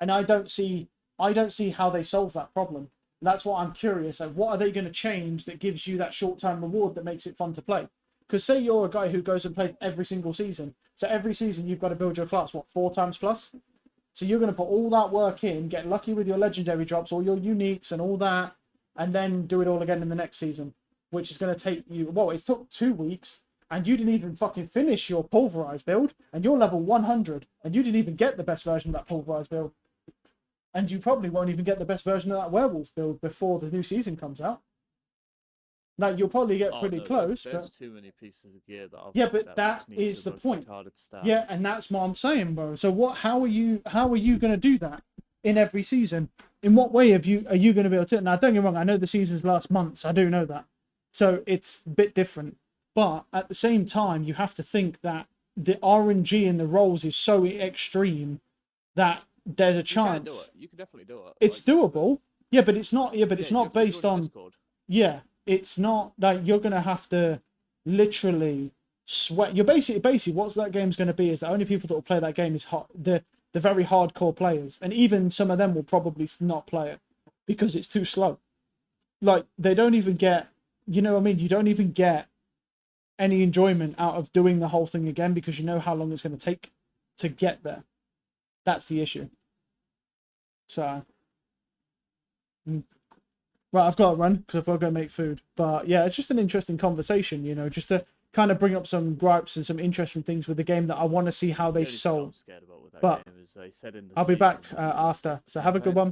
And I don't see how they solve that problem. And that's what I'm curious of. What are they going to change that gives you that short-term reward that makes it fun to play? Because say you're a guy who goes and plays every single season. So every season you've got to build your class, 4 times plus? So you're going to put all that work in, get lucky with your legendary drops, all your uniques and all that, and then do it all again in the next season, which is going to take you... Well, it took 2 weeks, and you didn't even fucking finish your pulverized build, and you're level 100, and you didn't even get the best version of that pulverized build. And you probably won't even get the best version of that werewolf build before the new season comes out. Like, you'll probably get pretty close. There's but... too many pieces of gear that I've... Yeah, but that is the point. Yeah, and that's what I'm saying, bro. So how are you going to do that in every season? In what way are you going to be able to... Now, don't get me wrong, I know the seasons last months. I do know that. So it's a bit different. But at the same time, you have to think that the RNG in the roles is so extreme that there's a You can chance. do it. You can definitely do it. It's like, doable. Yeah, but it's not. Yeah, but it's you not have to based join the on. Discord. Yeah, it's not that you're gonna have to literally sweat. You're basically what's that game's gonna be is the only people that will play that game is the very hardcore players, and even some of them will probably not play it because it's too slow. Like they don't even get. You know what I mean? You don't even get any enjoyment out of doing the whole thing again because you know how long it's going to take to get there. That's the issue. So, right, I've got to run because I've got to go make food. But yeah, it's just an interesting conversation, you know, just to kind of bring up some gripes and some interesting things with the game that I want to see how they The only thing solve. I'm scared about with that But game is they said in the I'll be back season- after. So have a good one.